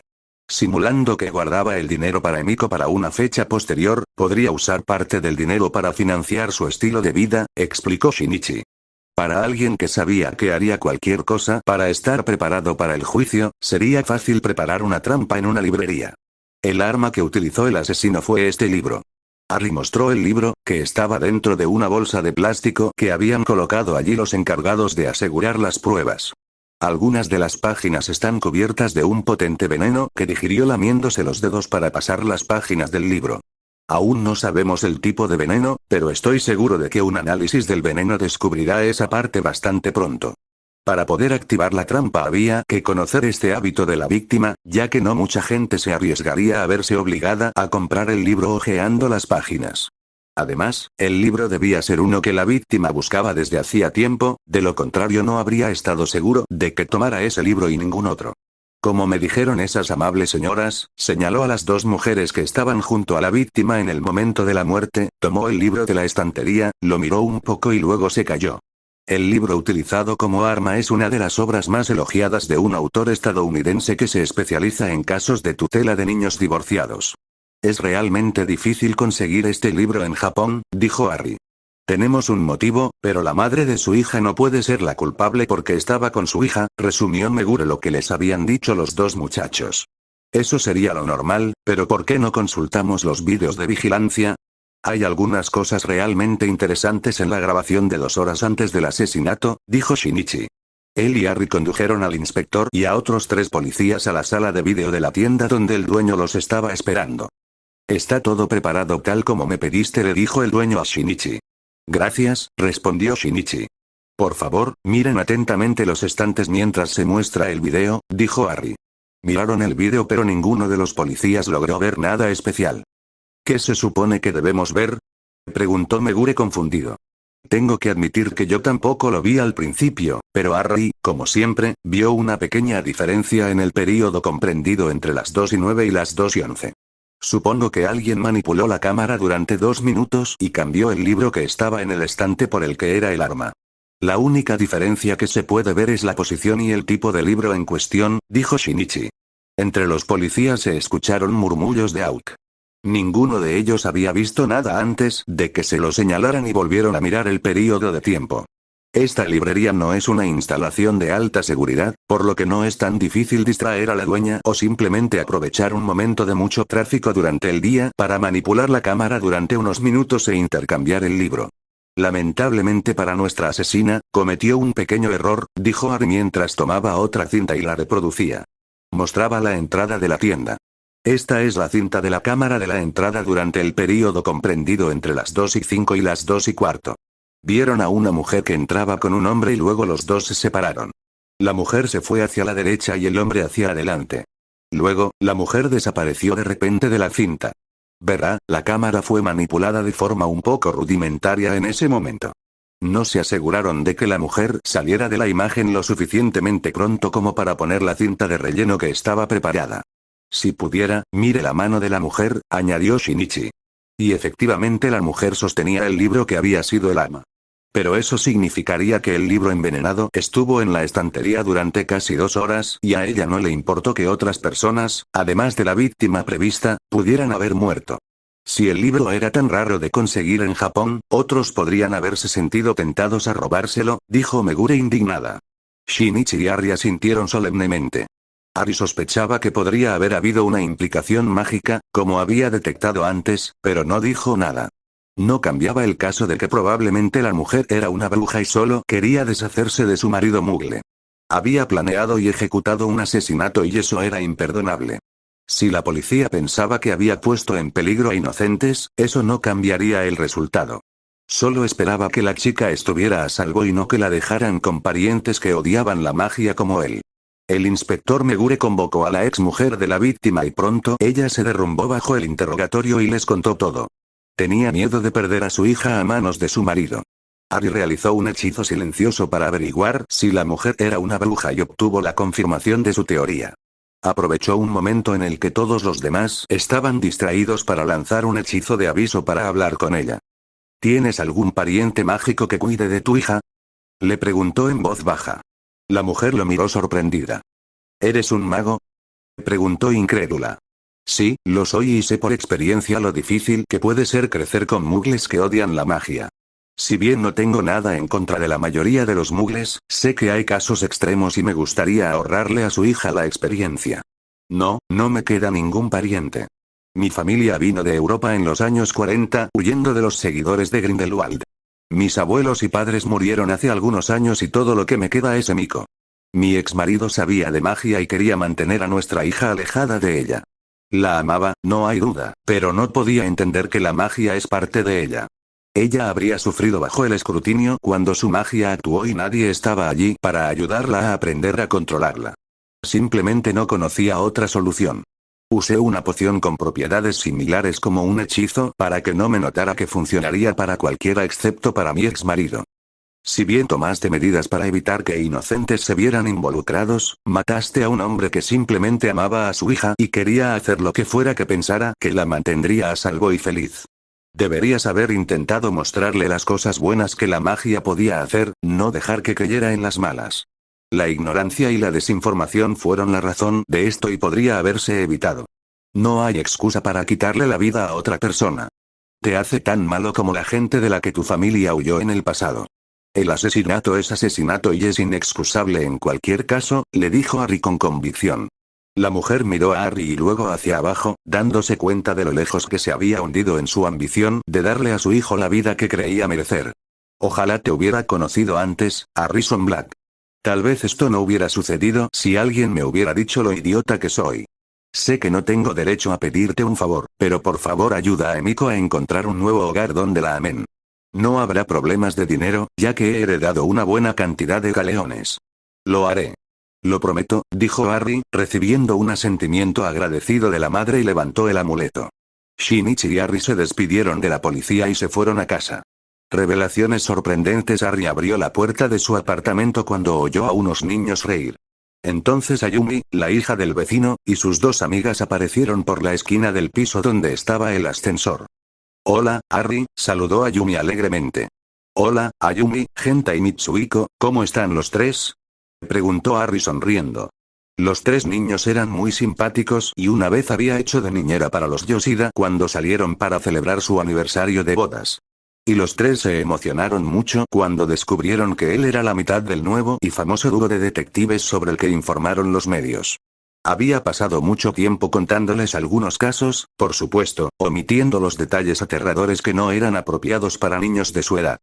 Simulando que guardaba el dinero para Emiko para una fecha posterior, podría usar parte del dinero para financiar su estilo de vida, explicó Shinichi. Para alguien que sabía que haría cualquier cosa para estar preparado para el juicio, sería fácil preparar una trampa en una librería. El arma que utilizó el asesino fue este libro. Harry mostró el libro, que estaba dentro de una bolsa de plástico que habían colocado allí los encargados de asegurar las pruebas. Algunas de las páginas están cubiertas de un potente veneno que digirió lamiéndose los dedos para pasar las páginas del libro. Aún no sabemos el tipo de veneno, pero estoy seguro de que un análisis del veneno descubrirá esa parte bastante pronto. Para poder activar la trampa había que conocer este hábito de la víctima, ya que no mucha gente se arriesgaría a verse obligada a comprar el libro hojeando las páginas. Además, el libro debía ser uno que la víctima buscaba desde hacía tiempo, de lo contrario no habría estado seguro de que tomara ese libro y ningún otro. Como me dijeron esas amables señoras, señaló a las dos mujeres que estaban junto a la víctima en el momento de la muerte, tomó el libro de la estantería, lo miró un poco y luego se calló. El libro utilizado como arma es una de las obras más elogiadas de un autor estadounidense que se especializa en casos de tutela de niños divorciados. Es realmente difícil conseguir este libro en Japón, dijo Harry. Tenemos un motivo, pero la madre de su hija no puede ser la culpable porque estaba con su hija, resumió Megure lo que les habían dicho los dos muchachos. Eso sería lo normal, pero ¿por qué no consultamos los vídeos de vigilancia? Hay algunas cosas realmente interesantes en la grabación de 2 horas antes del asesinato, dijo Shinichi. Él y Harry condujeron al inspector y a otros 3 policías a la sala de vídeo de la tienda donde el dueño los estaba esperando. Está todo preparado tal como me pediste, le dijo el dueño a Shinichi. Gracias, respondió Shinichi. Por favor, miren atentamente los estantes mientras se muestra el vídeo, dijo Harry. Miraron el vídeo pero ninguno de los policías logró ver nada especial. ¿Qué se supone que debemos ver? Preguntó Megure confundido. Tengo que admitir que yo tampoco lo vi al principio, pero Harry, como siempre, vio una pequeña diferencia en el período comprendido entre las 2:09 y las 2:11. Supongo que alguien manipuló la cámara durante 2 minutos y cambió el libro que estaba en el estante por el que era el arma. La única diferencia que se puede ver es la posición y el tipo de libro en cuestión, dijo Shinichi. Entre los policías se escucharon murmullos de Auk. Ninguno de ellos había visto nada antes de que se lo señalaran y volvieron a mirar el período de tiempo. Esta librería no es una instalación de alta seguridad, por lo que no es tan difícil distraer a la dueña o simplemente aprovechar un momento de mucho tráfico durante el día para manipular la cámara durante unos minutos e intercambiar el libro. Lamentablemente para nuestra asesina, cometió un pequeño error, dijo Harry mientras tomaba otra cinta y la reproducía. Mostraba la entrada de la tienda. Esta es la cinta de la cámara de la entrada durante el período comprendido entre las 2:05 y las 2:15. Vieron a una mujer que entraba con un hombre y luego los dos se separaron. La mujer se fue hacia la derecha y el hombre hacia adelante. Luego, la mujer desapareció de repente de la cinta. Verá, la cámara fue manipulada de forma un poco rudimentaria en ese momento. No se aseguraron de que la mujer saliera de la imagen lo suficientemente pronto como para poner la cinta de relleno que estaba preparada. Si pudiera, mire la mano de la mujer, añadió Shinichi. Y efectivamente la mujer sostenía el libro que había sido el arma. Pero eso significaría que el libro envenenado estuvo en la estantería durante casi 2 horas y a ella no le importó que otras personas, además de la víctima prevista, pudieran haber muerto. Si el libro era tan raro de conseguir en Japón, otros podrían haberse sentido tentados a robárselo, dijo Megure indignada. Shinichi y Ari asintieron solemnemente. Ari sospechaba que podría haber habido una implicación mágica, como había detectado antes, pero no dijo nada. No cambiaba el caso de que probablemente la mujer era una bruja y solo quería deshacerse de su marido Mugle. Había planeado y ejecutado un asesinato y eso era imperdonable. Si la policía pensaba que había puesto en peligro a inocentes, eso no cambiaría el resultado. Solo esperaba que la chica estuviera a salvo y no que la dejaran con parientes que odiaban la magia como él. El inspector Megure convocó a la exmujer de la víctima y pronto ella se derrumbó bajo el interrogatorio y les contó todo. Tenía miedo de perder a su hija a manos de su marido. Ari realizó un hechizo silencioso para averiguar si la mujer era una bruja y obtuvo la confirmación de su teoría. Aprovechó un momento en el que todos los demás estaban distraídos para lanzar un hechizo de aviso para hablar con ella. ¿Tienes algún pariente mágico que cuide de tu hija? Le preguntó en voz baja. La mujer lo miró sorprendida. ¿Eres un mago? Preguntó incrédula. Sí, lo soy y sé por experiencia lo difícil que puede ser crecer con mugles que odian la magia. Si bien no tengo nada en contra de la mayoría de los mugles, sé que hay casos extremos y me gustaría ahorrarle a su hija la experiencia. No me queda ningún pariente. Mi familia vino de Europa en los años 40, huyendo de los seguidores de Grindelwald. Mis abuelos y padres murieron hace algunos años y todo lo que me queda es Emiko. Mi exmarido sabía de magia y quería mantener a nuestra hija alejada de ella. La amaba, no hay duda, pero no podía entender que la magia es parte de ella. Ella habría sufrido bajo el escrutinio cuando su magia actuó y nadie estaba allí para ayudarla a aprender a controlarla. Simplemente no conocía otra solución. Usé una poción con propiedades similares como un hechizo para que no me notara que funcionaría para cualquiera excepto para mi exmarido. Si bien tomaste medidas para evitar que inocentes se vieran involucrados, mataste a un hombre que simplemente amaba a su hija y quería hacer lo que fuera que pensara que la mantendría a salvo y feliz. Deberías haber intentado mostrarle las cosas buenas que la magia podía hacer, no dejar que creyera en las malas. La ignorancia y la desinformación fueron la razón de esto y podría haberse evitado. No hay excusa para quitarle la vida a otra persona. Te hace tan malo como la gente de la que tu familia huyó en el pasado. El asesinato es asesinato y es inexcusable en cualquier caso, le dijo Harry con convicción. La mujer miró a Harry y luego hacia abajo, dándose cuenta de lo lejos que se había hundido en su ambición de darle a su hijo la vida que creía merecer. Ojalá te hubiera conocido antes, Harrison Black. Tal vez esto no hubiera sucedido si alguien me hubiera dicho lo idiota que soy. Sé que no tengo derecho a pedirte un favor, pero por favor ayuda a Emiko a encontrar un nuevo hogar donde la amen. No habrá problemas de dinero, ya que he heredado una buena cantidad de galeones. Lo haré. Lo prometo, dijo Harry, recibiendo un asentimiento agradecido de la madre y levantó el amuleto. Shinichi y Harry se despidieron de la policía y se fueron a casa. Revelaciones sorprendentes. Harry abrió la puerta de su apartamento cuando oyó a unos niños reír. Entonces Ayumi, la hija del vecino, y sus dos amigas aparecieron por la esquina del piso donde estaba el ascensor. Hola, Harry, saludó Ayumi alegremente. Hola, Ayumi, Genta y Mitsuhiko, ¿cómo están los tres? Preguntó Harry sonriendo. Los tres niños eran muy simpáticos y una vez había hecho de niñera para los Yoshida cuando salieron para celebrar su aniversario de bodas. Y los tres se emocionaron mucho cuando descubrieron que él era la mitad del nuevo y famoso dúo de detectives sobre el que informaron los medios. Había pasado mucho tiempo contándoles algunos casos, por supuesto, omitiendo los detalles aterradores que no eran apropiados para niños de su edad.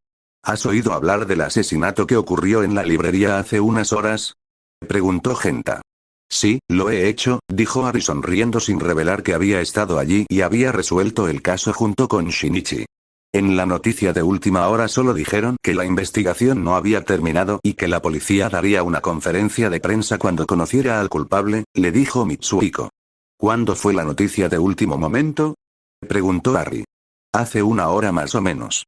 ¿Has oído hablar del asesinato que ocurrió en la librería hace unas horas? Preguntó Genta. Sí, lo he hecho, dijo Harry sonriendo sin revelar que había estado allí y había resuelto el caso junto con Shinichi. En la noticia de última hora solo dijeron que la investigación no había terminado y que la policía daría una conferencia de prensa cuando conociera al culpable, le dijo Mitsuhiko. ¿Cuándo fue la noticia de último momento? Preguntó Harry. Hace una hora más o menos.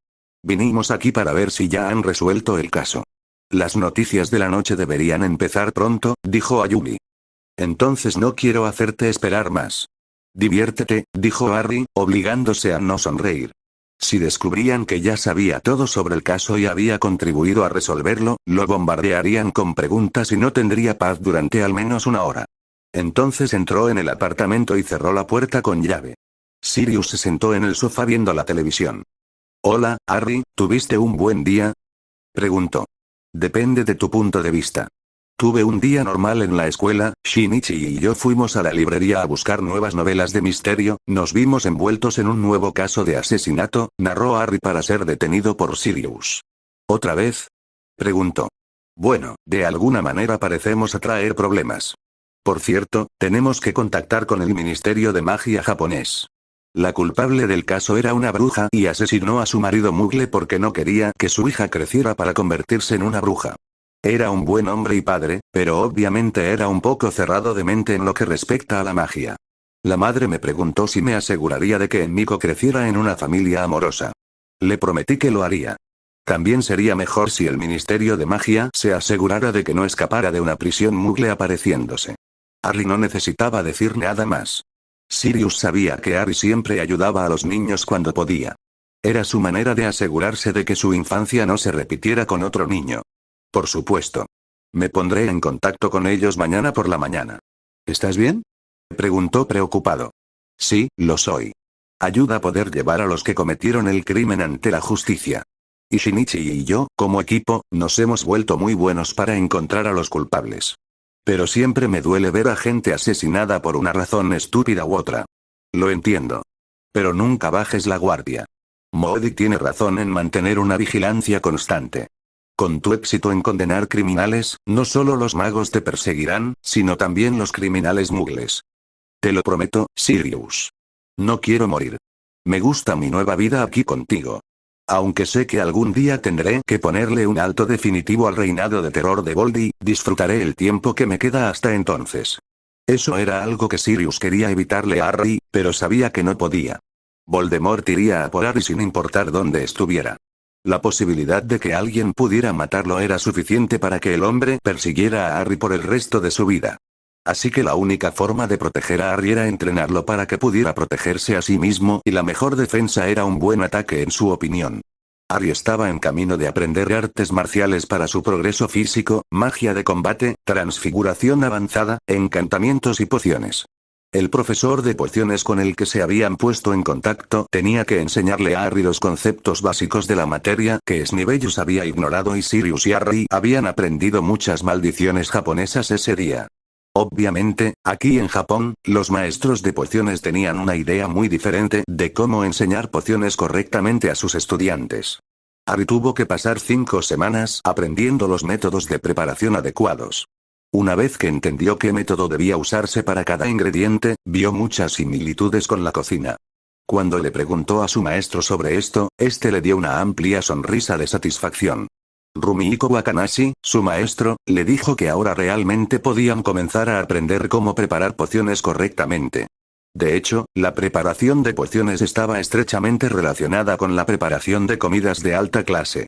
Vinimos aquí para ver si ya han resuelto el caso. Las noticias de la noche deberían empezar pronto, dijo Ayumi. Entonces no quiero hacerte esperar más. Diviértete, dijo Harry, obligándose a no sonreír. Si descubrían que ya sabía todo sobre el caso y había contribuido a resolverlo, lo bombardearían con preguntas y no tendría paz durante al menos una hora. Entonces entró en el apartamento y cerró la puerta con llave. Sirius se sentó en el sofá viendo la televisión. Hola, Harry, ¿tuviste un buen día? Preguntó. Depende de tu punto de vista. Tuve un día normal en la escuela. Shinichi y yo fuimos a la librería a buscar nuevas novelas de misterio, nos vimos envueltos en un nuevo caso de asesinato, narró Harry para ser detenido por Sirius. ¿Otra vez? Preguntó. Bueno, de alguna manera parecemos atraer problemas. Por cierto, tenemos que contactar con el Ministerio de Magia japonés. La culpable del caso era una bruja y asesinó a su marido Muggle porque no quería que su hija creciera para convertirse en una bruja. Era un buen hombre y padre, pero obviamente era un poco cerrado de mente en lo que respecta a la magia. La madre me preguntó si me aseguraría de que Emiko creciera en una familia amorosa. Le prometí que lo haría. También sería mejor si el Ministerio de Magia se asegurara de que no escapara de una prisión Muggle apareciéndose. Harry no necesitaba decir nada más. Sirius sabía que Harry siempre ayudaba a los niños cuando podía. Era su manera de asegurarse de que su infancia no se repitiera con otro niño. Por supuesto. Me pondré en contacto con ellos mañana por la mañana. ¿Estás bien? Preguntó preocupado. Sí, lo soy. Ayuda a poder llevar a los que cometieron el crimen ante la justicia. Y Shinichi y yo, como equipo, nos hemos vuelto muy buenos para encontrar a los culpables. Pero siempre me duele ver a gente asesinada por una razón estúpida u otra. Lo entiendo. Pero nunca bajes la guardia. Modi tiene razón en mantener una vigilancia constante. Con tu éxito en condenar criminales, no solo los magos te perseguirán, sino también los criminales muggles. Te lo prometo, Sirius. No quiero morir. Me gusta mi nueva vida aquí contigo. Aunque sé que algún día tendré que ponerle un alto definitivo al reinado de terror de Voldy, disfrutaré el tiempo que me queda hasta entonces. Eso era algo que Sirius quería evitarle a Harry, pero sabía que no podía. Voldemort iría a por Harry sin importar dónde estuviera. La posibilidad de que alguien pudiera matarlo era suficiente para que el hombre persiguiera a Harry por el resto de su vida. Así que la única forma de proteger a Harry era entrenarlo para que pudiera protegerse a sí mismo y la mejor defensa era un buen ataque en su opinión. Harry estaba en camino de aprender artes marciales para su progreso físico, magia de combate, transfiguración avanzada, encantamientos y pociones. El profesor de pociones con el que se habían puesto en contacto tenía que enseñarle a Harry los conceptos básicos de la materia que Snivellus había ignorado y Sirius y Harry habían aprendido muchas maldiciones japonesas ese día. Obviamente, aquí en Japón, los maestros de pociones tenían una idea muy diferente de cómo enseñar pociones correctamente a sus estudiantes. Harry tuvo que pasar 5 semanas aprendiendo los métodos de preparación adecuados. Una vez que entendió qué método debía usarse para cada ingrediente, vio muchas similitudes con la cocina. Cuando le preguntó a su maestro sobre esto, este le dio una amplia sonrisa de satisfacción. Rumiko Wakanashi, su maestro, le dijo que ahora realmente podían comenzar a aprender cómo preparar pociones correctamente. De hecho, la preparación de pociones estaba estrechamente relacionada con la preparación de comidas de alta clase.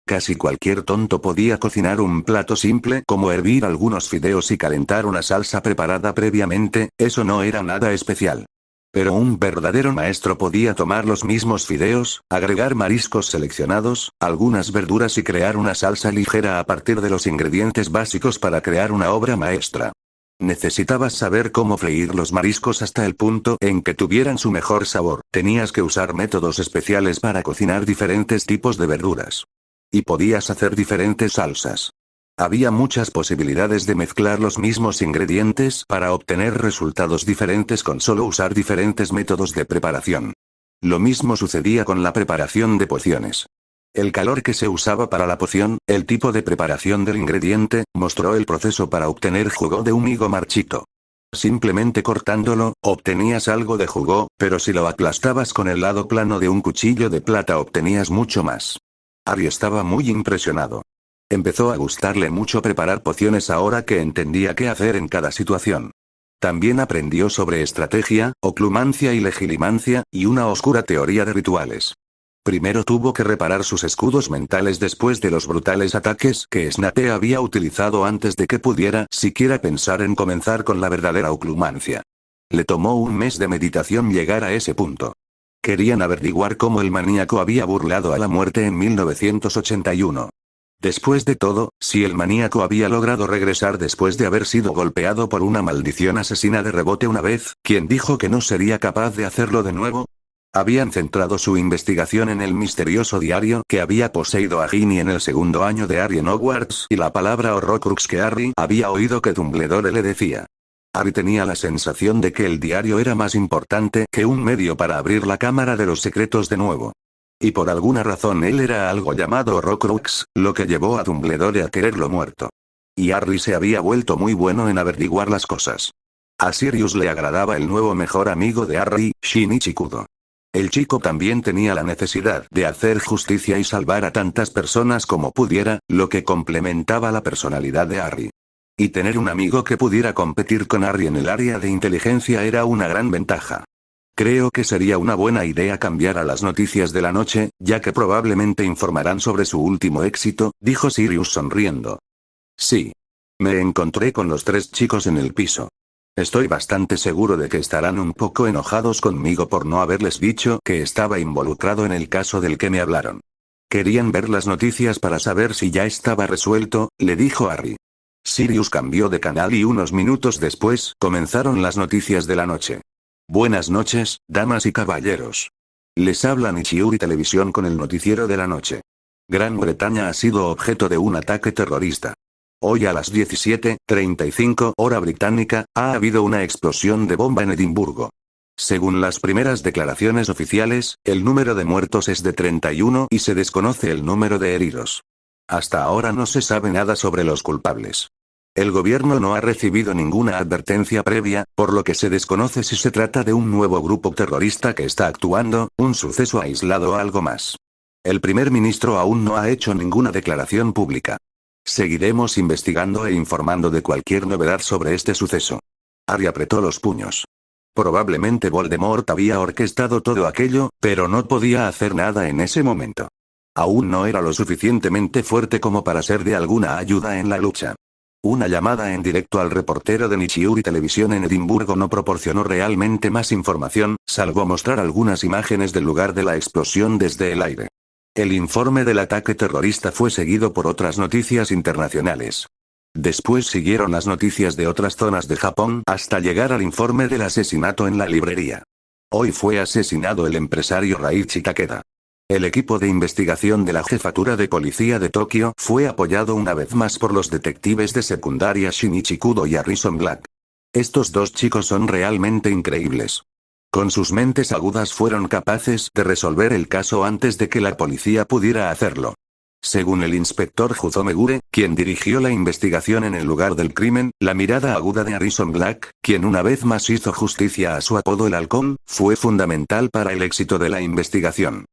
Casi cualquier tonto podía cocinar un plato simple como hervir algunos fideos y calentar una salsa preparada previamente, eso no era nada especial. Pero un verdadero maestro podía tomar los mismos fideos, agregar mariscos seleccionados, algunas verduras y crear una salsa ligera a partir de los ingredientes básicos para crear una obra maestra. Necesitabas saber cómo freír los mariscos hasta el punto en que tuvieran su mejor sabor. Tenías que usar métodos especiales para cocinar diferentes tipos de verduras. Y podías hacer diferentes salsas. Había muchas posibilidades de mezclar los mismos ingredientes para obtener resultados diferentes con solo usar diferentes métodos de preparación. Lo mismo sucedía con la preparación de pociones. El calor que se usaba para la poción, el tipo de preparación del ingrediente, mostró el proceso para obtener jugo de un higo marchito. Simplemente cortándolo, obtenías algo de jugo, pero si lo aplastabas con el lado plano de un cuchillo de plata obtenías mucho más. Harry estaba muy impresionado. Empezó a gustarle mucho preparar pociones ahora que entendía qué hacer en cada situación. También aprendió sobre estrategia, oclumancia y legilimancia, y una oscura teoría de rituales. Primero tuvo que reparar sus escudos mentales después de los brutales ataques que Snape había utilizado antes de que pudiera siquiera pensar en comenzar con la verdadera oclumancia. Le tomó un mes de meditación llegar a ese punto. Querían averiguar cómo el maníaco había burlado a la muerte en 1981. Después de todo, si el maníaco había logrado regresar después de haber sido golpeado por una maldición asesina de rebote una vez, ¿quién dijo que no sería capaz de hacerlo de nuevo? Habían centrado su investigación en el misterioso diario que había poseído a Ginny en el segundo año de Harry en Hogwarts y la palabra Horrocrux que Harry había oído que Dumbledore le decía. Harry tenía la sensación de que el diario era más importante que un medio para abrir la cámara de los secretos de nuevo. Y por alguna razón él era algo llamado Horrocrux, lo que llevó a Dumbledore a quererlo muerto. Y Harry se había vuelto muy bueno en averiguar las cosas. A Sirius le agradaba el nuevo mejor amigo de Harry, Shinichi Kudo. El chico también tenía la necesidad de hacer justicia y salvar a tantas personas como pudiera, lo que complementaba la personalidad de Harry. Y tener un amigo que pudiera competir con Harry en el área de inteligencia era una gran ventaja. Creo que sería una buena idea cambiar a las noticias de la noche, ya que probablemente informarán sobre su último éxito, dijo Sirius sonriendo. Sí. Me encontré con los 3 chicos en el piso. Estoy bastante seguro de que estarán un poco enojados conmigo por no haberles dicho que estaba involucrado en el caso del que me hablaron. Querían ver las noticias para saber si ya estaba resuelto, le dijo Harry. Sirius cambió de canal y unos minutos después, comenzaron las noticias de la noche. Buenas noches, damas y caballeros. Les habla Nichiuri Televisión con el noticiero de la noche. Gran Bretaña ha sido objeto de un ataque terrorista. Hoy a las 17:35 hora británica, ha habido una explosión de bomba en Edimburgo. Según las primeras declaraciones oficiales, el número de muertos es de 31 y se desconoce el número de heridos. Hasta ahora no se sabe nada sobre los culpables. El gobierno no ha recibido ninguna advertencia previa, por lo que se desconoce si se trata de un nuevo grupo terrorista que está actuando, un suceso aislado o algo más. El primer ministro aún no ha hecho ninguna declaración pública. Seguiremos investigando e informando de cualquier novedad sobre este suceso. Harry apretó los puños. Probablemente Voldemort había orquestado todo aquello, pero no podía hacer nada en ese momento. Aún no era lo suficientemente fuerte como para ser de alguna ayuda en la lucha. Una llamada en directo al reportero de Nichiuri Televisión en Edimburgo no proporcionó realmente más información, salvo mostrar algunas imágenes del lugar de la explosión desde el aire. El informe del ataque terrorista fue seguido por otras noticias internacionales. Después siguieron las noticias de otras zonas de Japón hasta llegar al informe del asesinato en la librería. Hoy fue asesinado el empresario Raichi Takeda. El equipo de investigación de la jefatura de policía de Tokio fue apoyado una vez más por los detectives de secundaria Shinichi Kudo y Harrison Black. Estos 2 chicos son realmente increíbles. Con sus mentes agudas fueron capaces de resolver el caso antes de que la policía pudiera hacerlo. Según el inspector Juzo Megure, quien dirigió la investigación en el lugar del crimen, la mirada aguda de Harrison Black, quien una vez más hizo justicia a su apodo el halcón, fue fundamental para el éxito de la investigación.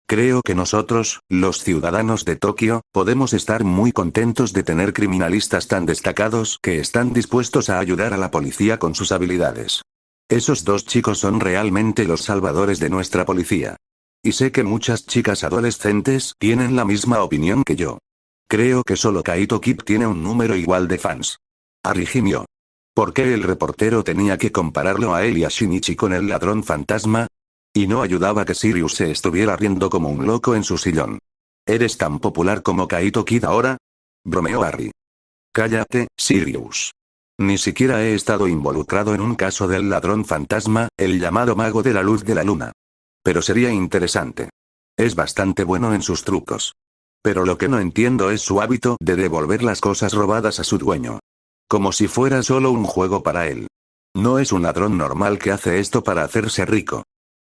Creo que nosotros, los ciudadanos de Tokio, podemos estar muy contentos de tener criminalistas tan destacados que están dispuestos a ayudar a la policía con sus habilidades. Esos 2 chicos son realmente los salvadores de nuestra policía. Y sé que muchas chicas adolescentes tienen la misma opinión que yo. Creo que solo Kaito Kid tiene un número igual de fans. Harry gimió. ¿Por qué el reportero tenía que compararlo a él y a Shinichi con el ladrón fantasma? Y no ayudaba que Sirius se estuviera riendo como un loco en su sillón. ¿Eres tan popular como Kaito Kid ahora? Bromeó Harry. Cállate, Sirius. Ni siquiera he estado involucrado en un caso del ladrón fantasma, el llamado mago de la luz de la luna. Pero sería interesante. Es bastante bueno en sus trucos. Pero lo que no entiendo es su hábito de devolver las cosas robadas a su dueño. Como si fuera solo un juego para él. No es un ladrón normal que hace esto para hacerse rico.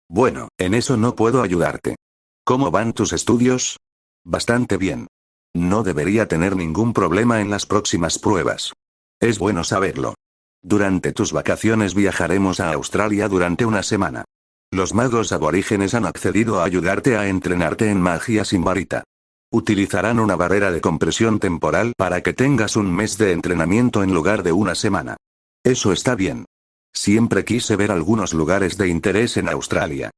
Bueno, en eso no puedo ayudarte. ¿Cómo van tus estudios? Bastante bien. No debería tener ningún problema en las próximas pruebas. Es bueno saberlo. Durante tus vacaciones viajaremos a Australia durante una semana. Los magos aborígenes han accedido a ayudarte a entrenarte en magia sin varita. Utilizarán una barrera de compresión temporal para que tengas un mes de entrenamiento en lugar de una semana. Eso está bien. Siempre quise ver algunos lugares de interés en Australia.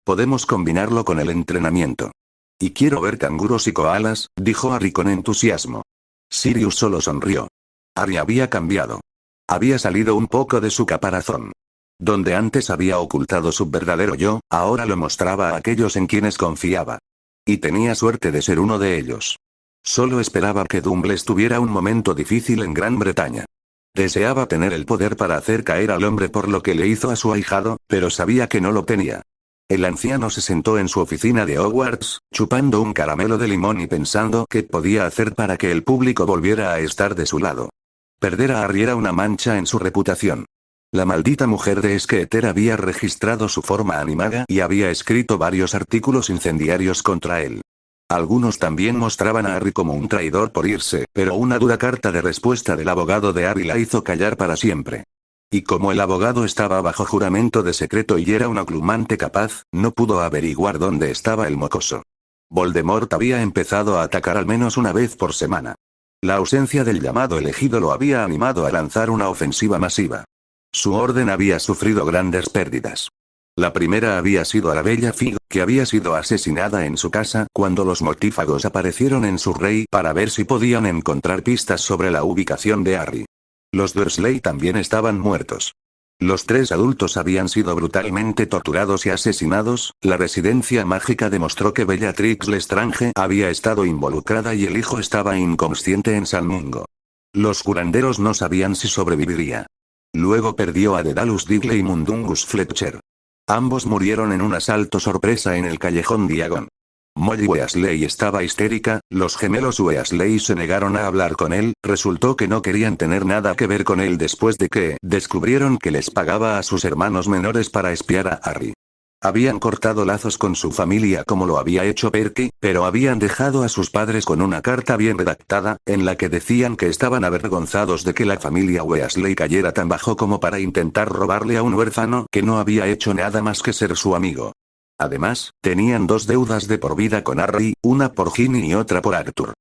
Podemos combinarlo con el entrenamiento. Y quiero ver canguros y koalas, dijo Harry con entusiasmo. Sirius solo sonrió. Harry había cambiado. Había salido un poco de su caparazón. Donde antes había ocultado su verdadero yo, ahora lo mostraba a aquellos en quienes confiaba. Y tenía suerte de ser uno de ellos. Solo esperaba que Dumbles tuviera un momento difícil en Gran Bretaña. Deseaba tener el poder para hacer caer al hombre por lo que le hizo a su ahijado, pero sabía que no lo tenía. El anciano se sentó en su oficina de Hogwarts, chupando un caramelo de limón y pensando qué podía hacer para que el público volviera a estar de su lado. Perder a Harry era una mancha en su reputación. La maldita mujer de Skeeter había registrado su forma animada y había escrito varios artículos incendiarios contra él. Algunos también mostraban a Harry como un traidor por irse, pero una dura carta de respuesta del abogado de Harry la hizo callar para siempre. Y como el abogado estaba bajo juramento de secreto y era un oclumante capaz, no pudo averiguar dónde estaba el mocoso. Voldemort había empezado a atacar al menos una vez por semana. La ausencia del llamado elegido lo había animado a lanzar una ofensiva masiva. Su orden había sufrido grandes pérdidas. La primera había sido a la bella Fig, que había sido asesinada en su casa cuando los mortífagos aparecieron en Surrey para ver si podían encontrar pistas sobre la ubicación de Harry. Los Dursley también estaban muertos. Los 3 adultos habían sido brutalmente torturados y asesinados. La residencia mágica demostró que Bellatrix Lestrange había estado involucrada y el hijo estaba inconsciente en San Mungo. Los curanderos no sabían si sobreviviría. Luego perdió a Dedalus Digley y Mundungus Fletcher. Ambos murieron en un asalto sorpresa en el callejón Diagon. Molly Weasley estaba histérica, los gemelos Weasley se negaron a hablar con él, resultó que no querían tener nada que ver con él después de que descubrieron que les pagaba a sus hermanos menores para espiar a Harry. Habían cortado lazos con su familia como lo había hecho Perky, pero habían dejado a sus padres con una carta bien redactada, en la que decían que estaban avergonzados de que la familia Weasley cayera tan bajo como para intentar robarle a un huérfano que no había hecho nada más que ser su amigo. Además, tenían 2 deudas de por vida con Harry, una por Ginny y otra por Arthur.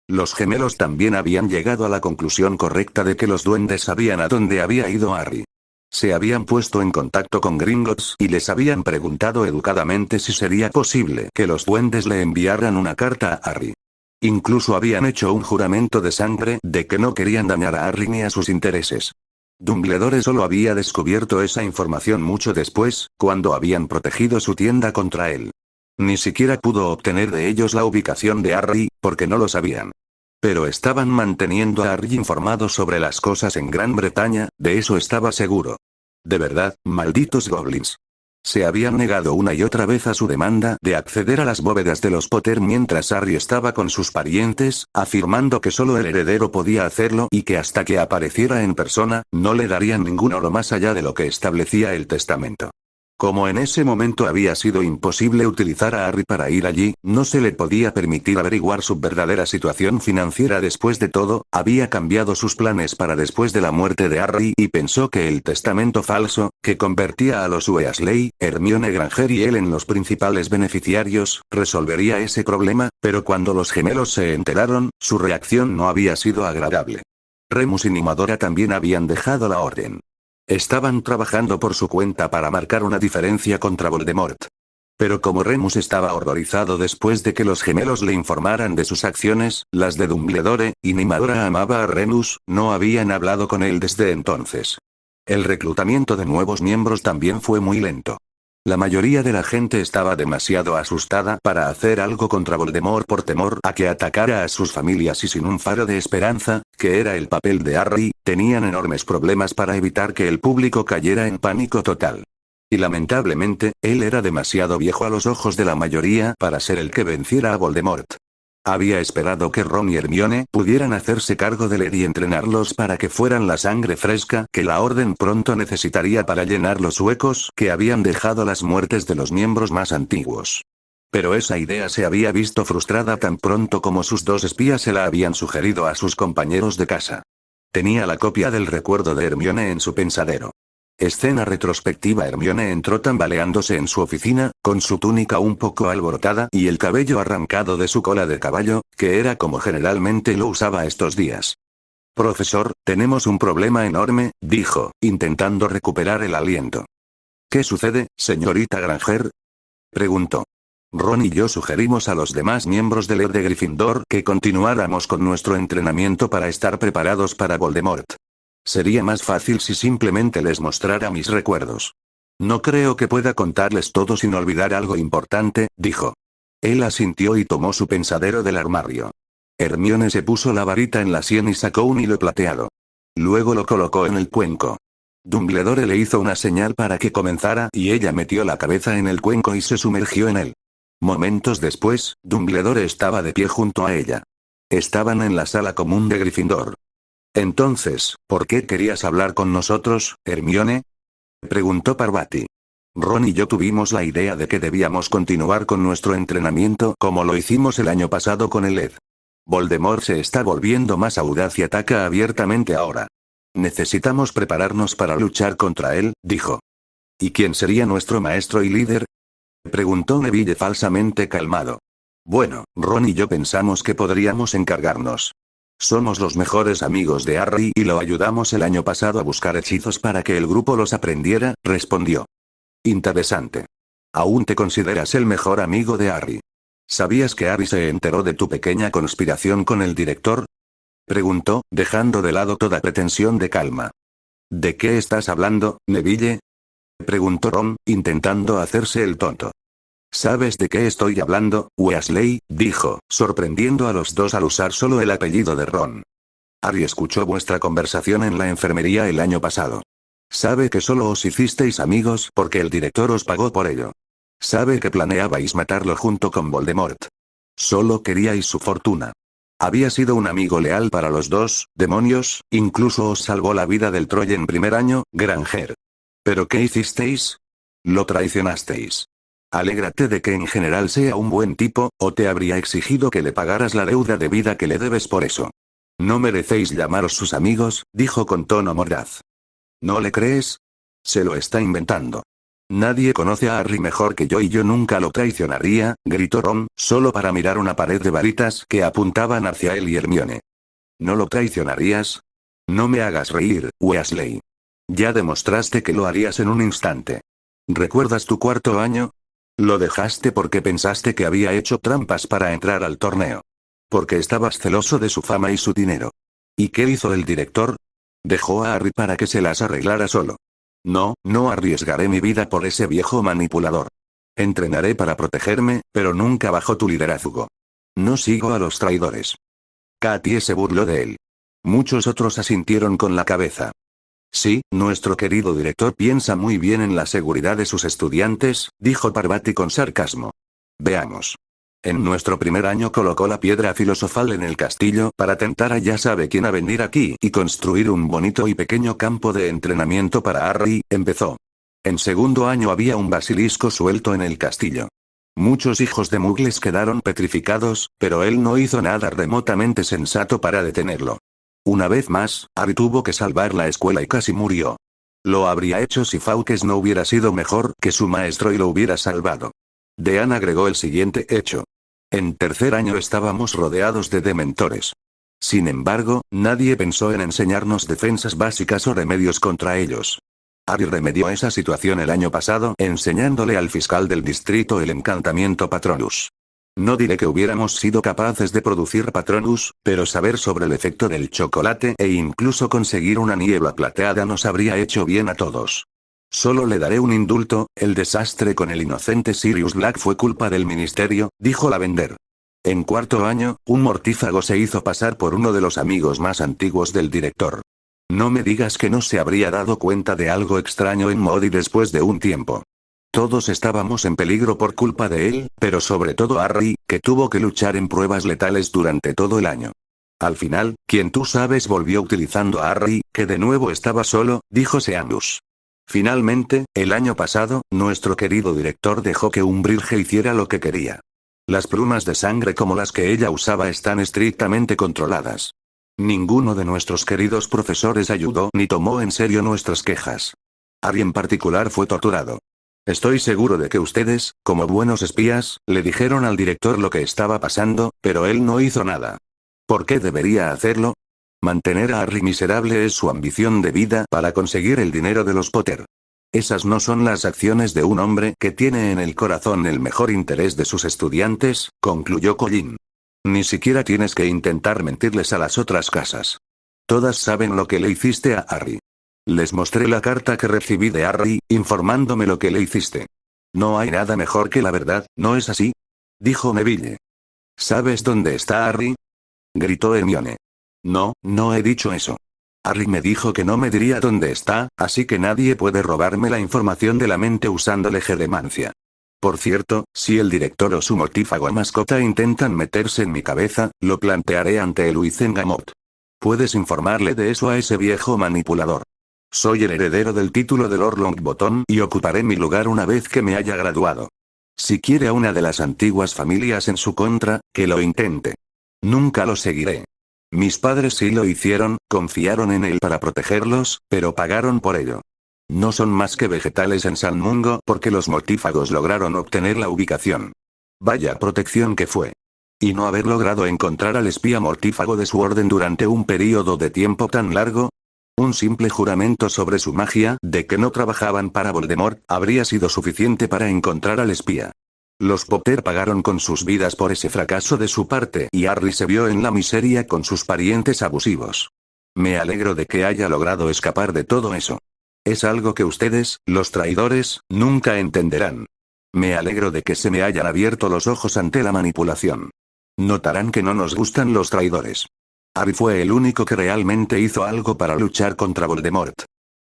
Los gemelos también habían llegado a la conclusión correcta de que los duendes sabían a dónde había ido Harry. Se habían puesto en contacto con Gringotts y les habían preguntado educadamente si sería posible que los duendes le enviaran una carta a Harry. Incluso habían hecho un juramento de sangre de que no querían dañar a Harry ni a sus intereses. Dumbledore solo había descubierto esa información mucho después, cuando habían protegido su tienda contra él. Ni siquiera pudo obtener de ellos la ubicación de Harry, porque no lo sabían. Pero estaban manteniendo a Harry informado sobre las cosas en Gran Bretaña, de eso estaba seguro. De verdad, malditos goblins. Se habían negado una y otra vez a su demanda de acceder a las bóvedas de los Potter mientras Harry estaba con sus parientes, afirmando que solo el heredero podía hacerlo y que hasta que apareciera en persona, no le darían ningún oro más allá de lo que establecía el testamento. Como en ese momento había sido imposible utilizar a Harry para ir allí, no se le podía permitir averiguar su verdadera situación financiera después de todo, había cambiado sus planes para después de la muerte de Harry y pensó que el testamento falso, que convertía a los Weasley, Hermione Granger y él en los principales beneficiarios, resolvería ese problema, pero cuando los gemelos se enteraron, su reacción no había sido agradable. Remus y Nimadora también habían dejado la orden. Estaban trabajando por su cuenta para marcar una diferencia contra Voldemort. Pero como Remus estaba horrorizado después de que los gemelos le informaran de sus acciones, las de Dumbledore, y Nimadora amaba a Remus, no habían hablado con él desde entonces. El reclutamiento de nuevos miembros también fue muy lento. La mayoría de la gente estaba demasiado asustada para hacer algo contra Voldemort por temor a que atacara a sus familias y sin un faro de esperanza, que era el papel de Harry, tenían enormes problemas para evitar que el público cayera en pánico total. Y lamentablemente, él era demasiado viejo a los ojos de la mayoría para ser el que venciera a Voldemort. Había esperado que Ron y Hermione pudieran hacerse cargo de él y entrenarlos para que fueran la sangre fresca que la Orden pronto necesitaría para llenar los huecos que habían dejado las muertes de los miembros más antiguos. Pero esa idea se había visto frustrada tan pronto como sus 2 espías se la habían sugerido a sus compañeros de casa. Tenía la copia del recuerdo de Hermione en su pensadero. Escena retrospectiva. Hermione entró tambaleándose en su oficina, con su túnica un poco alborotada y el cabello arrancado de su cola de caballo, que era como generalmente lo usaba estos días. Profesor, tenemos un problema enorme, dijo, intentando recuperar el aliento. ¿Qué sucede, señorita Granger?, preguntó. Ron y yo sugerimos a los demás miembros del de Gryffindor que continuáramos con nuestro entrenamiento para estar preparados para Voldemort. Sería más fácil si simplemente les mostrara mis recuerdos. No creo que pueda contarles todo sin olvidar algo importante, dijo. Él asintió y tomó su pensadero del armario. Hermione se puso la varita en la sien y sacó un hilo plateado. Luego lo colocó en el cuenco. Dumbledore le hizo una señal para que comenzara y ella metió la cabeza en el cuenco y se sumergió en él. Momentos después, Dumbledore estaba de pie junto a ella. Estaban en la sala común de Gryffindor. Entonces, ¿por qué querías hablar con nosotros, Hermione? Preguntó Parvati. Ron y yo tuvimos la idea de que debíamos continuar con nuestro entrenamiento como lo hicimos el año pasado con el Ed. Voldemort se está volviendo más audaz y ataca abiertamente ahora. Necesitamos prepararnos para luchar contra él, dijo. ¿Y quién sería nuestro maestro y líder? Preguntó Neville falsamente calmado. Bueno, Ron y yo pensamos que podríamos encargarnos. Somos los mejores amigos de Harry y lo ayudamos el año pasado a buscar hechizos para que el grupo los aprendiera, respondió. Interesante. ¿Aún te consideras el mejor amigo de Harry? ¿Sabías que Harry se enteró de tu pequeña conspiración con el director? Preguntó, dejando de lado toda pretensión de calma. ¿De qué estás hablando, Neville? Preguntó Ron, intentando hacerse el tonto. ¿Sabes de qué estoy hablando, Weasley?, dijo, sorprendiendo a los dos al usar solo el apellido de Ron. Harry escuchó vuestra conversación en la enfermería el año pasado. Sabe que solo os hicisteis amigos porque el director os pagó por ello. Sabe que planeabais matarlo junto con Voldemort. Solo queríais su fortuna. Había sido un amigo leal para los dos, demonios, incluso os salvó la vida del Troll en primer año, Granger. ¿Pero qué hicisteis? Lo traicionasteis. Alégrate de que en general sea un buen tipo, o te habría exigido que le pagaras la deuda de vida que le debes por eso. No merecéis llamaros sus amigos, dijo con tono mordaz. ¿No le crees? Se lo está inventando. Nadie conoce a Harry mejor que yo y yo nunca lo traicionaría, gritó Ron, solo para mirar una pared de varitas que apuntaban hacia él y Hermione. ¿No lo traicionarías? No me hagas reír, Weasley. Ya demostraste que lo harías en un instante. ¿Recuerdas tu cuarto año? Lo dejaste porque pensaste que había hecho trampas para entrar al torneo. Porque estabas celoso de su fama y su dinero. ¿Y qué hizo el director? Dejó a Harry para que se las arreglara solo. No, no arriesgaré mi vida por ese viejo manipulador. Entrenaré para protegerme, pero nunca bajo tu liderazgo. No sigo a los traidores. Katie se burló de él. Muchos otros asintieron con la cabeza. Sí, nuestro querido director piensa muy bien en la seguridad de sus estudiantes, dijo Parvati con sarcasmo. Veamos. En nuestro primer año colocó la piedra filosofal en el castillo para tentar a ya sabe quién a venir aquí y construir un bonito y pequeño campo de entrenamiento para Harry, empezó. En segundo año había un basilisco suelto en el castillo. Muchos hijos de muggles quedaron petrificados, pero él no hizo nada remotamente sensato para detenerlo. Una vez más, Harry tuvo que salvar la escuela y casi murió. Lo habría hecho si Fawkes no hubiera sido mejor que su maestro y lo hubiera salvado. Dean agregó el siguiente hecho. En tercer año estábamos rodeados de dementores. Sin embargo, nadie pensó en enseñarnos defensas básicas o remedios contra ellos. Harry remedió esa situación el año pasado enseñándole al fiscal del distrito el encantamiento Patronus. No diré que hubiéramos sido capaces de producir Patronus, pero saber sobre el efecto del chocolate e incluso conseguir una niebla plateada nos habría hecho bien a todos. Solo le daré un indulto, el desastre con el inocente Sirius Black fue culpa del ministerio, dijo Lavender. En cuarto año, un mortífago se hizo pasar por uno de los amigos más antiguos del director. No me digas que no se habría dado cuenta de algo extraño en Modi después de un tiempo. Todos estábamos en peligro por culpa de él, pero sobre todo Harry, que tuvo que luchar en pruebas letales durante todo el año. Al final, quien tú sabes volvió utilizando a Harry, que de nuevo estaba solo, dijo Seamus. Finalmente, el año pasado, nuestro querido director dejó que Umbridge hiciera lo que quería. Las plumas de sangre como las que ella usaba están estrictamente controladas. Ninguno de nuestros queridos profesores ayudó ni tomó en serio nuestras quejas. Harry en particular fue torturado. Estoy seguro de que ustedes, como buenos espías, le dijeron al director lo que estaba pasando, pero él no hizo nada. ¿Por qué debería hacerlo? Mantener a Harry miserable es su ambición de vida para conseguir el dinero de los Potter. Esas no son las acciones de un hombre que tiene en el corazón el mejor interés de sus estudiantes, concluyó Colin. Ni siquiera tienes que intentar mentirles a las otras casas. Todas saben lo que le hiciste a Harry. Les mostré la carta que recibí de Harry, informándome lo que le hiciste. No hay nada mejor que la verdad, ¿no es así? Dijo Neville. ¿Sabes dónde está Harry? Gritó Hermione. No, no he dicho eso. Harry me dijo que no me diría dónde está, así que nadie puede robarme la información de la mente usando legerdemancia. Por cierto, si el director o su mortífago mascota intentan meterse en mi cabeza, lo plantearé ante el Wizengamot. Puedes informarle de eso a ese viejo manipulador. Soy el heredero del título de Lord Longbottom y ocuparé mi lugar una vez que me haya graduado. Si quiere a una de las antiguas familias en su contra, que lo intente. Nunca lo seguiré. Mis padres sí lo hicieron, confiaron en él para protegerlos, pero pagaron por ello. No son más que vegetales en San Mungo porque los mortífagos lograron obtener la ubicación. Vaya protección que fue. Y no haber logrado encontrar al espía mortífago de su orden durante un período de tiempo tan largo. Un simple juramento sobre su magia de que no trabajaban para Voldemort habría sido suficiente para encontrar al espía. Los Potter pagaron con sus vidas por ese fracaso de su parte y Harry se vio en la miseria con sus parientes abusivos. Me alegro de que haya logrado escapar de todo eso. Es algo que ustedes, los traidores, nunca entenderán. Me alegro de que se me hayan abierto los ojos ante la manipulación. Notarán que no nos gustan los traidores. Harry fue el único que realmente hizo algo para luchar contra Voldemort.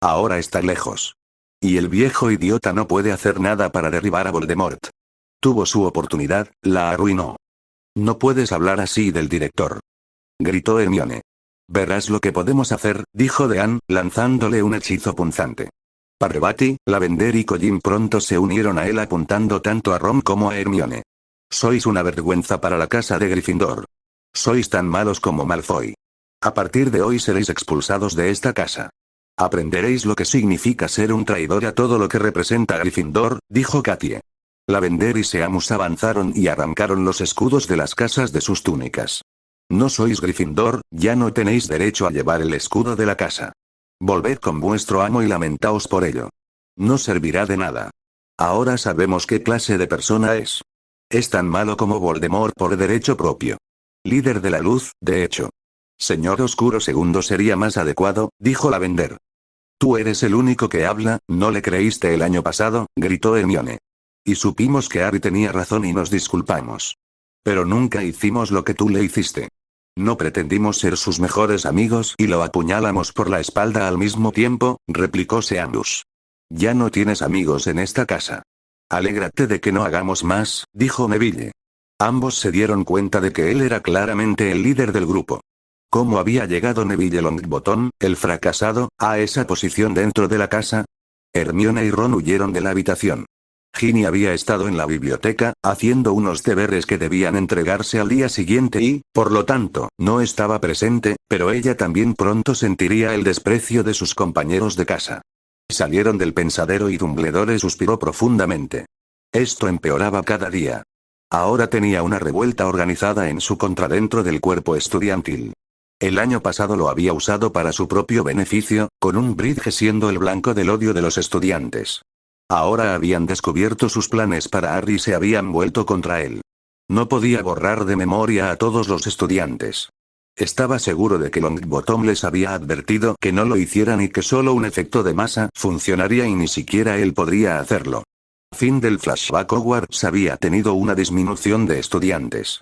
Ahora está lejos. Y el viejo idiota no puede hacer nada para derribar a Voldemort. Tuvo su oportunidad, la arruinó. No puedes hablar así del director. Gritó Hermione. Verás lo que podemos hacer, dijo Dean, lanzándole un hechizo punzante. Parvati, Lavender y Colin pronto se unieron a él apuntando tanto a Ron como a Hermione. Sois una vergüenza para la casa de Gryffindor. Sois tan malos como Malfoy. A partir de hoy seréis expulsados de esta casa. Aprenderéis lo que significa ser un traidor a todo lo que representa Gryffindor, dijo Katie. Lavender y Seamus avanzaron y arrancaron los escudos de las casas de sus túnicas. No sois Gryffindor, ya no tenéis derecho a llevar el escudo de la casa. Volved con vuestro amo y lamentaos por ello. No servirá de nada. Ahora sabemos qué clase de persona es. Es tan malo como Voldemort por derecho propio. Líder de la luz, de hecho. Señor Oscuro Segundo sería más adecuado, dijo Lavender. Tú eres el único que habla, ¿no le creíste el año pasado?, gritó Hermione. Y supimos que Harry tenía razón y nos disculpamos. Pero nunca hicimos lo que tú le hiciste. No pretendimos ser sus mejores amigos y lo apuñalamos por la espalda al mismo tiempo, replicó Seamus. Ya no tienes amigos en esta casa. Alégrate de que no hagamos más, dijo Neville. Ambos se dieron cuenta de que él era claramente el líder del grupo. ¿Cómo había llegado Neville Longbottom, el fracasado, a esa posición dentro de la casa? Hermione y Ron huyeron de la habitación. Ginny había estado en la biblioteca, haciendo unos deberes que debían entregarse al día siguiente y, por lo tanto, no estaba presente, pero ella también pronto sentiría el desprecio de sus compañeros de casa. Salieron del pensadero y Dumbledore suspiró profundamente. Esto empeoraba cada día. Ahora tenía una revuelta organizada en su contra dentro del cuerpo estudiantil. El año pasado lo había usado para su propio beneficio, con un Umbridge siendo el blanco del odio de los estudiantes. Ahora habían descubierto sus planes para Harry y se habían vuelto contra él. No podía borrar de memoria a todos los estudiantes. Estaba seguro de que Longbottom les había advertido que no lo hicieran y que solo un efecto de masa funcionaría y ni siquiera él podría hacerlo. Fin del flashback. Hogwarts había tenido una disminución de estudiantes.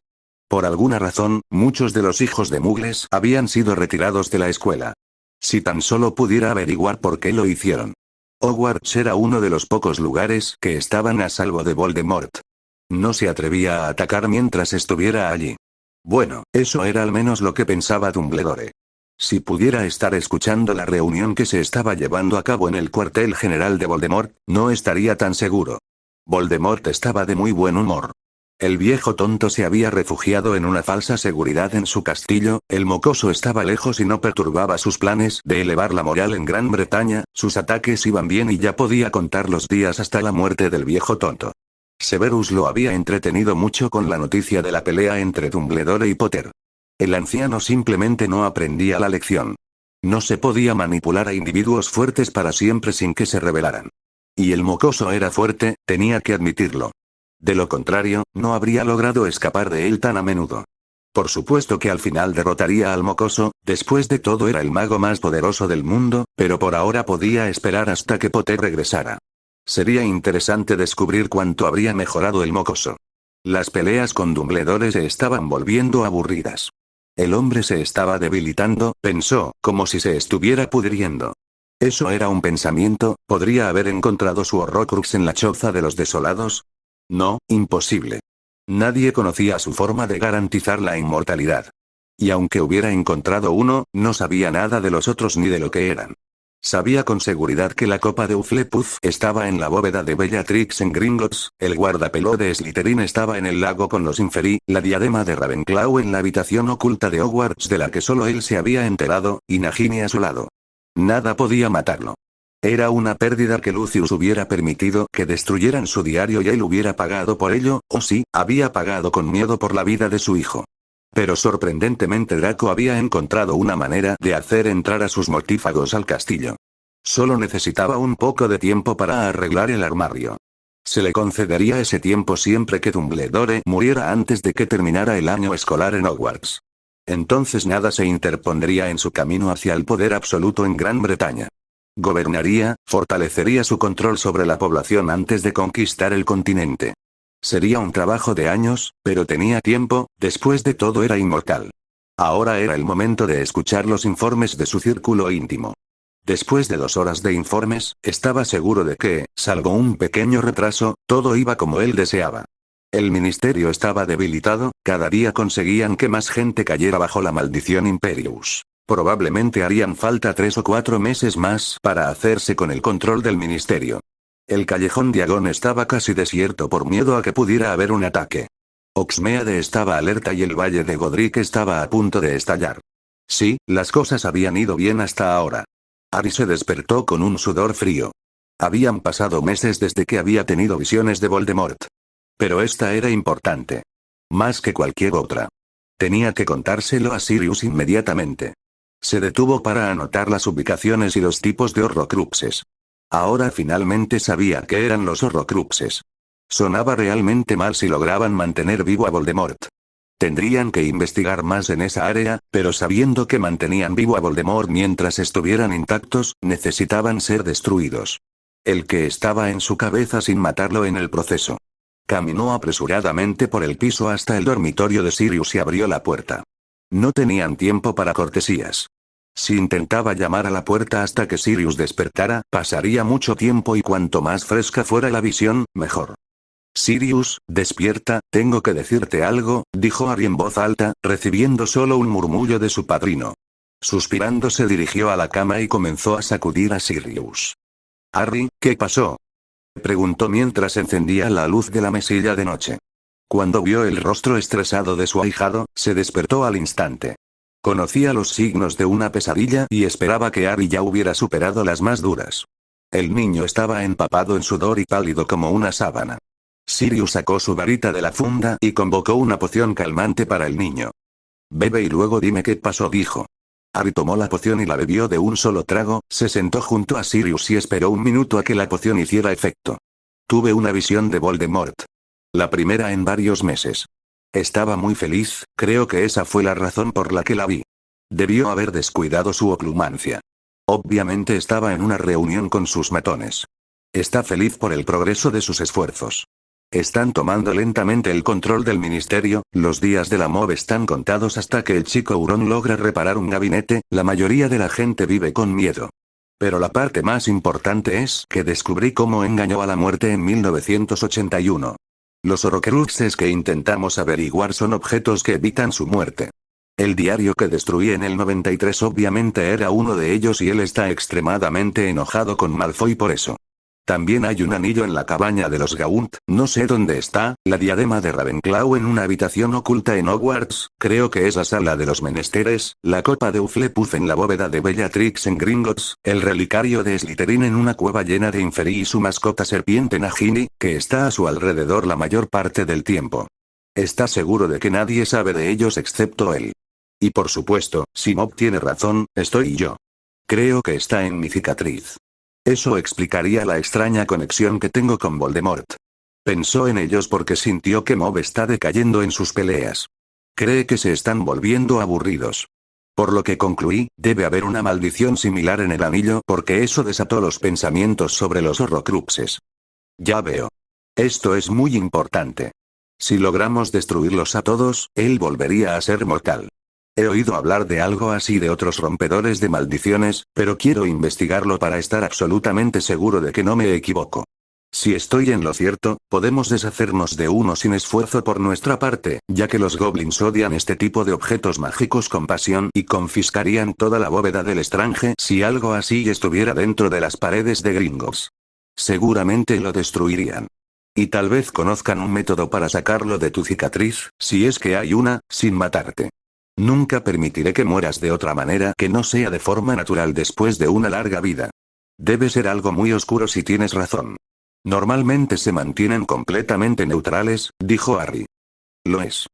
Por alguna razón, muchos de los hijos de Muggles habían sido retirados de la escuela. Si tan solo pudiera averiguar por qué lo hicieron. Hogwarts era uno de los pocos lugares que estaban a salvo de Voldemort. No se atrevía a atacar mientras estuviera allí. Bueno, eso era al menos lo que pensaba Dumbledore. Si pudiera estar escuchando la reunión que se estaba llevando a cabo en el cuartel general de Voldemort, no estaría tan seguro. Voldemort estaba de muy buen humor. El viejo tonto se había refugiado en una falsa seguridad en su castillo, el mocoso estaba lejos y no perturbaba sus planes de elevar la moral en Gran Bretaña, sus ataques iban bien y ya podía contar los días hasta la muerte del viejo tonto. Severus lo había entretenido mucho con la noticia de la pelea entre Dumbledore y Potter. El anciano simplemente no aprendía la lección. No se podía manipular a individuos fuertes para siempre sin que se rebelaran. Y el mocoso era fuerte, tenía que admitirlo. De lo contrario, no habría logrado escapar de él tan a menudo. Por supuesto que al final derrotaría al mocoso, después de todo era el mago más poderoso del mundo, pero por ahora podía esperar hasta que Potter regresara. Sería interesante descubrir cuánto habría mejorado el mocoso. Las peleas con Dumbledore se estaban volviendo aburridas. El hombre se estaba debilitando, pensó, como si se estuviera pudriendo. ¿Eso era un pensamiento? ¿Podría haber encontrado su Horrocrux en la choza de los desolados? No, imposible. Nadie conocía su forma de garantizar la inmortalidad. Y aunque hubiera encontrado uno, no sabía nada de los otros ni de lo que eran. Sabía con seguridad que la copa de Hufflepuff estaba en la bóveda de Bellatrix en Gringotts, el guardapelo de Slytherin estaba en el lago con los Inferi, la diadema de Ravenclaw en la habitación oculta de Hogwarts de la que solo él se había enterado, y Nagini a su lado. Nada podía matarlo. Era una pérdida que Lucius hubiera permitido que destruyeran su diario y él hubiera pagado por ello, o sí, había pagado con miedo por la vida de su hijo. Pero sorprendentemente Draco había encontrado una manera de hacer entrar a sus mortífagos al castillo. Solo necesitaba un poco de tiempo para arreglar el armario. Se le concedería ese tiempo siempre que Dumbledore muriera antes de que terminara el año escolar en Hogwarts. Entonces nada se interpondría en su camino hacia el poder absoluto en Gran Bretaña. Gobernaría, fortalecería su control sobre la población antes de conquistar el continente. Sería un trabajo de años, pero tenía tiempo, después de todo era inmortal. Ahora era el momento de escuchar los informes de su círculo íntimo. Después de 2 horas de informes, estaba seguro de que, salvo un pequeño retraso, todo iba como él deseaba. El ministerio estaba debilitado, cada día conseguían que más gente cayera bajo la maldición Imperius. Probablemente harían falta 3 o 4 meses más para hacerse con el control del ministerio. El callejón Diagon estaba casi desierto por miedo a que pudiera haber un ataque. Oxmeade estaba alerta y el valle de Godric estaba a punto de estallar. Sí, las cosas habían ido bien hasta ahora. Harry se despertó con un sudor frío. Habían pasado meses desde que había tenido visiones de Voldemort. Pero esta era importante. Más que cualquier otra. Tenía que contárselo a Sirius inmediatamente. Se detuvo para anotar las ubicaciones y los tipos de Horrocruxes. Ahora finalmente sabía qué eran los Horrocruxes. Sonaba realmente mal si lograban mantener vivo a Voldemort. Tendrían que investigar más en esa área, pero sabiendo que mantenían vivo a Voldemort mientras estuvieran intactos, necesitaban ser destruidos. El que estaba en su cabeza sin matarlo en el proceso. Caminó apresuradamente por el piso hasta el dormitorio de Sirius y abrió la puerta. No tenían tiempo para cortesías. Si intentaba llamar a la puerta hasta que Sirius despertara, pasaría mucho tiempo y cuanto más fresca fuera la visión, mejor. Sirius, despierta, tengo que decirte algo, dijo Harry en voz alta, recibiendo solo un murmullo de su padrino. Suspirando se dirigió a la cama y comenzó a sacudir a Sirius. Harry, ¿qué pasó? Preguntó mientras encendía la luz de la mesilla de noche. Cuando vio el rostro estresado de su ahijado, se despertó al instante. Conocía los signos de una pesadilla y esperaba que Harry ya hubiera superado las más duras. El niño estaba empapado en sudor y pálido como una sábana. Sirius sacó su varita de la funda y convocó una poción calmante para el niño. Bebe y luego dime qué pasó, dijo. Harry tomó la poción y la bebió de un solo trago, se sentó junto a Sirius y esperó un minuto a que la poción hiciera efecto. Tuve una visión de Voldemort. La primera en varios meses. Estaba muy feliz, creo que esa fue la razón por la que la vi. Debió haber descuidado su oclumancia. Obviamente estaba en una reunión con sus matones. Está feliz por el progreso de sus esfuerzos. Están tomando lentamente el control del ministerio, los días de la MOV están contados hasta que el chico hurón logra reparar un gabinete, la mayoría de la gente vive con miedo. Pero la parte más importante es que descubrí cómo engañó a la muerte en 1981. Los Horrocruxes que intentamos averiguar son objetos que evitan su muerte. El diario que destruí en el 93 obviamente era uno de ellos y él está extremadamente enojado con Malfoy por eso. También hay un anillo en la cabaña de los Gaunt, no sé dónde está, la diadema de Ravenclaw en una habitación oculta en Hogwarts, creo que es la sala de los menesteres, la copa de Hufflepuff en la bóveda de Bellatrix en Gringotts, el relicario de Slytherin en una cueva llena de Inferi y su mascota serpiente Nagini, que está a su alrededor la mayor parte del tiempo. Está seguro de que nadie sabe de ellos excepto él. Y por supuesto, si Mob tiene razón, estoy yo. Creo que está en mi cicatriz. Eso explicaría la extraña conexión que tengo con Voldemort. Pensó en ellos porque sintió que Mob está decayendo en sus peleas. Cree que se están volviendo aburridos. Por lo que concluí, debe haber una maldición similar en el anillo porque eso desató los pensamientos sobre los Horrocruxes. Ya veo. Esto es muy importante. Si logramos destruirlos a todos, él volvería a ser mortal. He oído hablar de algo así de otros rompedores de maldiciones, pero quiero investigarlo para estar absolutamente seguro de que no me equivoco. Si estoy en lo cierto, podemos deshacernos de uno sin esfuerzo por nuestra parte, ya que los goblins odian este tipo de objetos mágicos con pasión y confiscarían toda la bóveda del Estrange si algo así estuviera dentro de las paredes de Gringotts. Seguramente lo destruirían. Y tal vez conozcan un método para sacarlo de tu cicatriz, si es que hay una, sin matarte. Nunca permitiré que mueras de otra manera que no sea de forma natural después de una larga vida. Debe ser algo muy oscuro si tienes razón. Normalmente se mantienen completamente neutrales, dijo Harry. Lo es.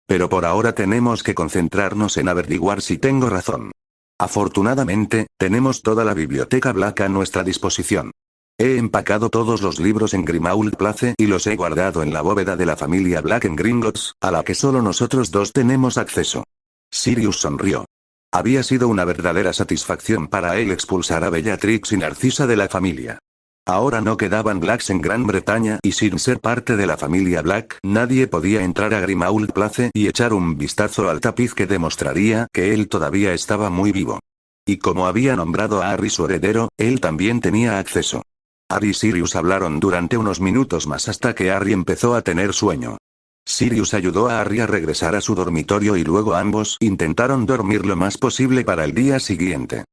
Pero por ahora tenemos que concentrarnos en averiguar si tengo razón. Afortunadamente, tenemos toda la biblioteca Black a nuestra disposición. He empacado todos los libros en Grimmauld Place y los he guardado en la bóveda de la familia Black en Gringotts, a la que solo nosotros dos tenemos acceso. Sirius sonrió. Había sido una verdadera satisfacción para él expulsar a Bellatrix y Narcisa de la familia. Ahora no quedaban Blacks en Gran Bretaña y sin ser parte de la familia Black, nadie podía entrar a Grimmauld Place y echar un vistazo al tapiz que demostraría que él todavía estaba muy vivo. Y como había nombrado a Harry su heredero, él también tenía acceso. Harry y Sirius hablaron durante unos minutos más hasta que Harry empezó a tener sueño. Sirius ayudó a Harry a regresar a su dormitorio y luego ambos intentaron dormir lo más posible para el día siguiente.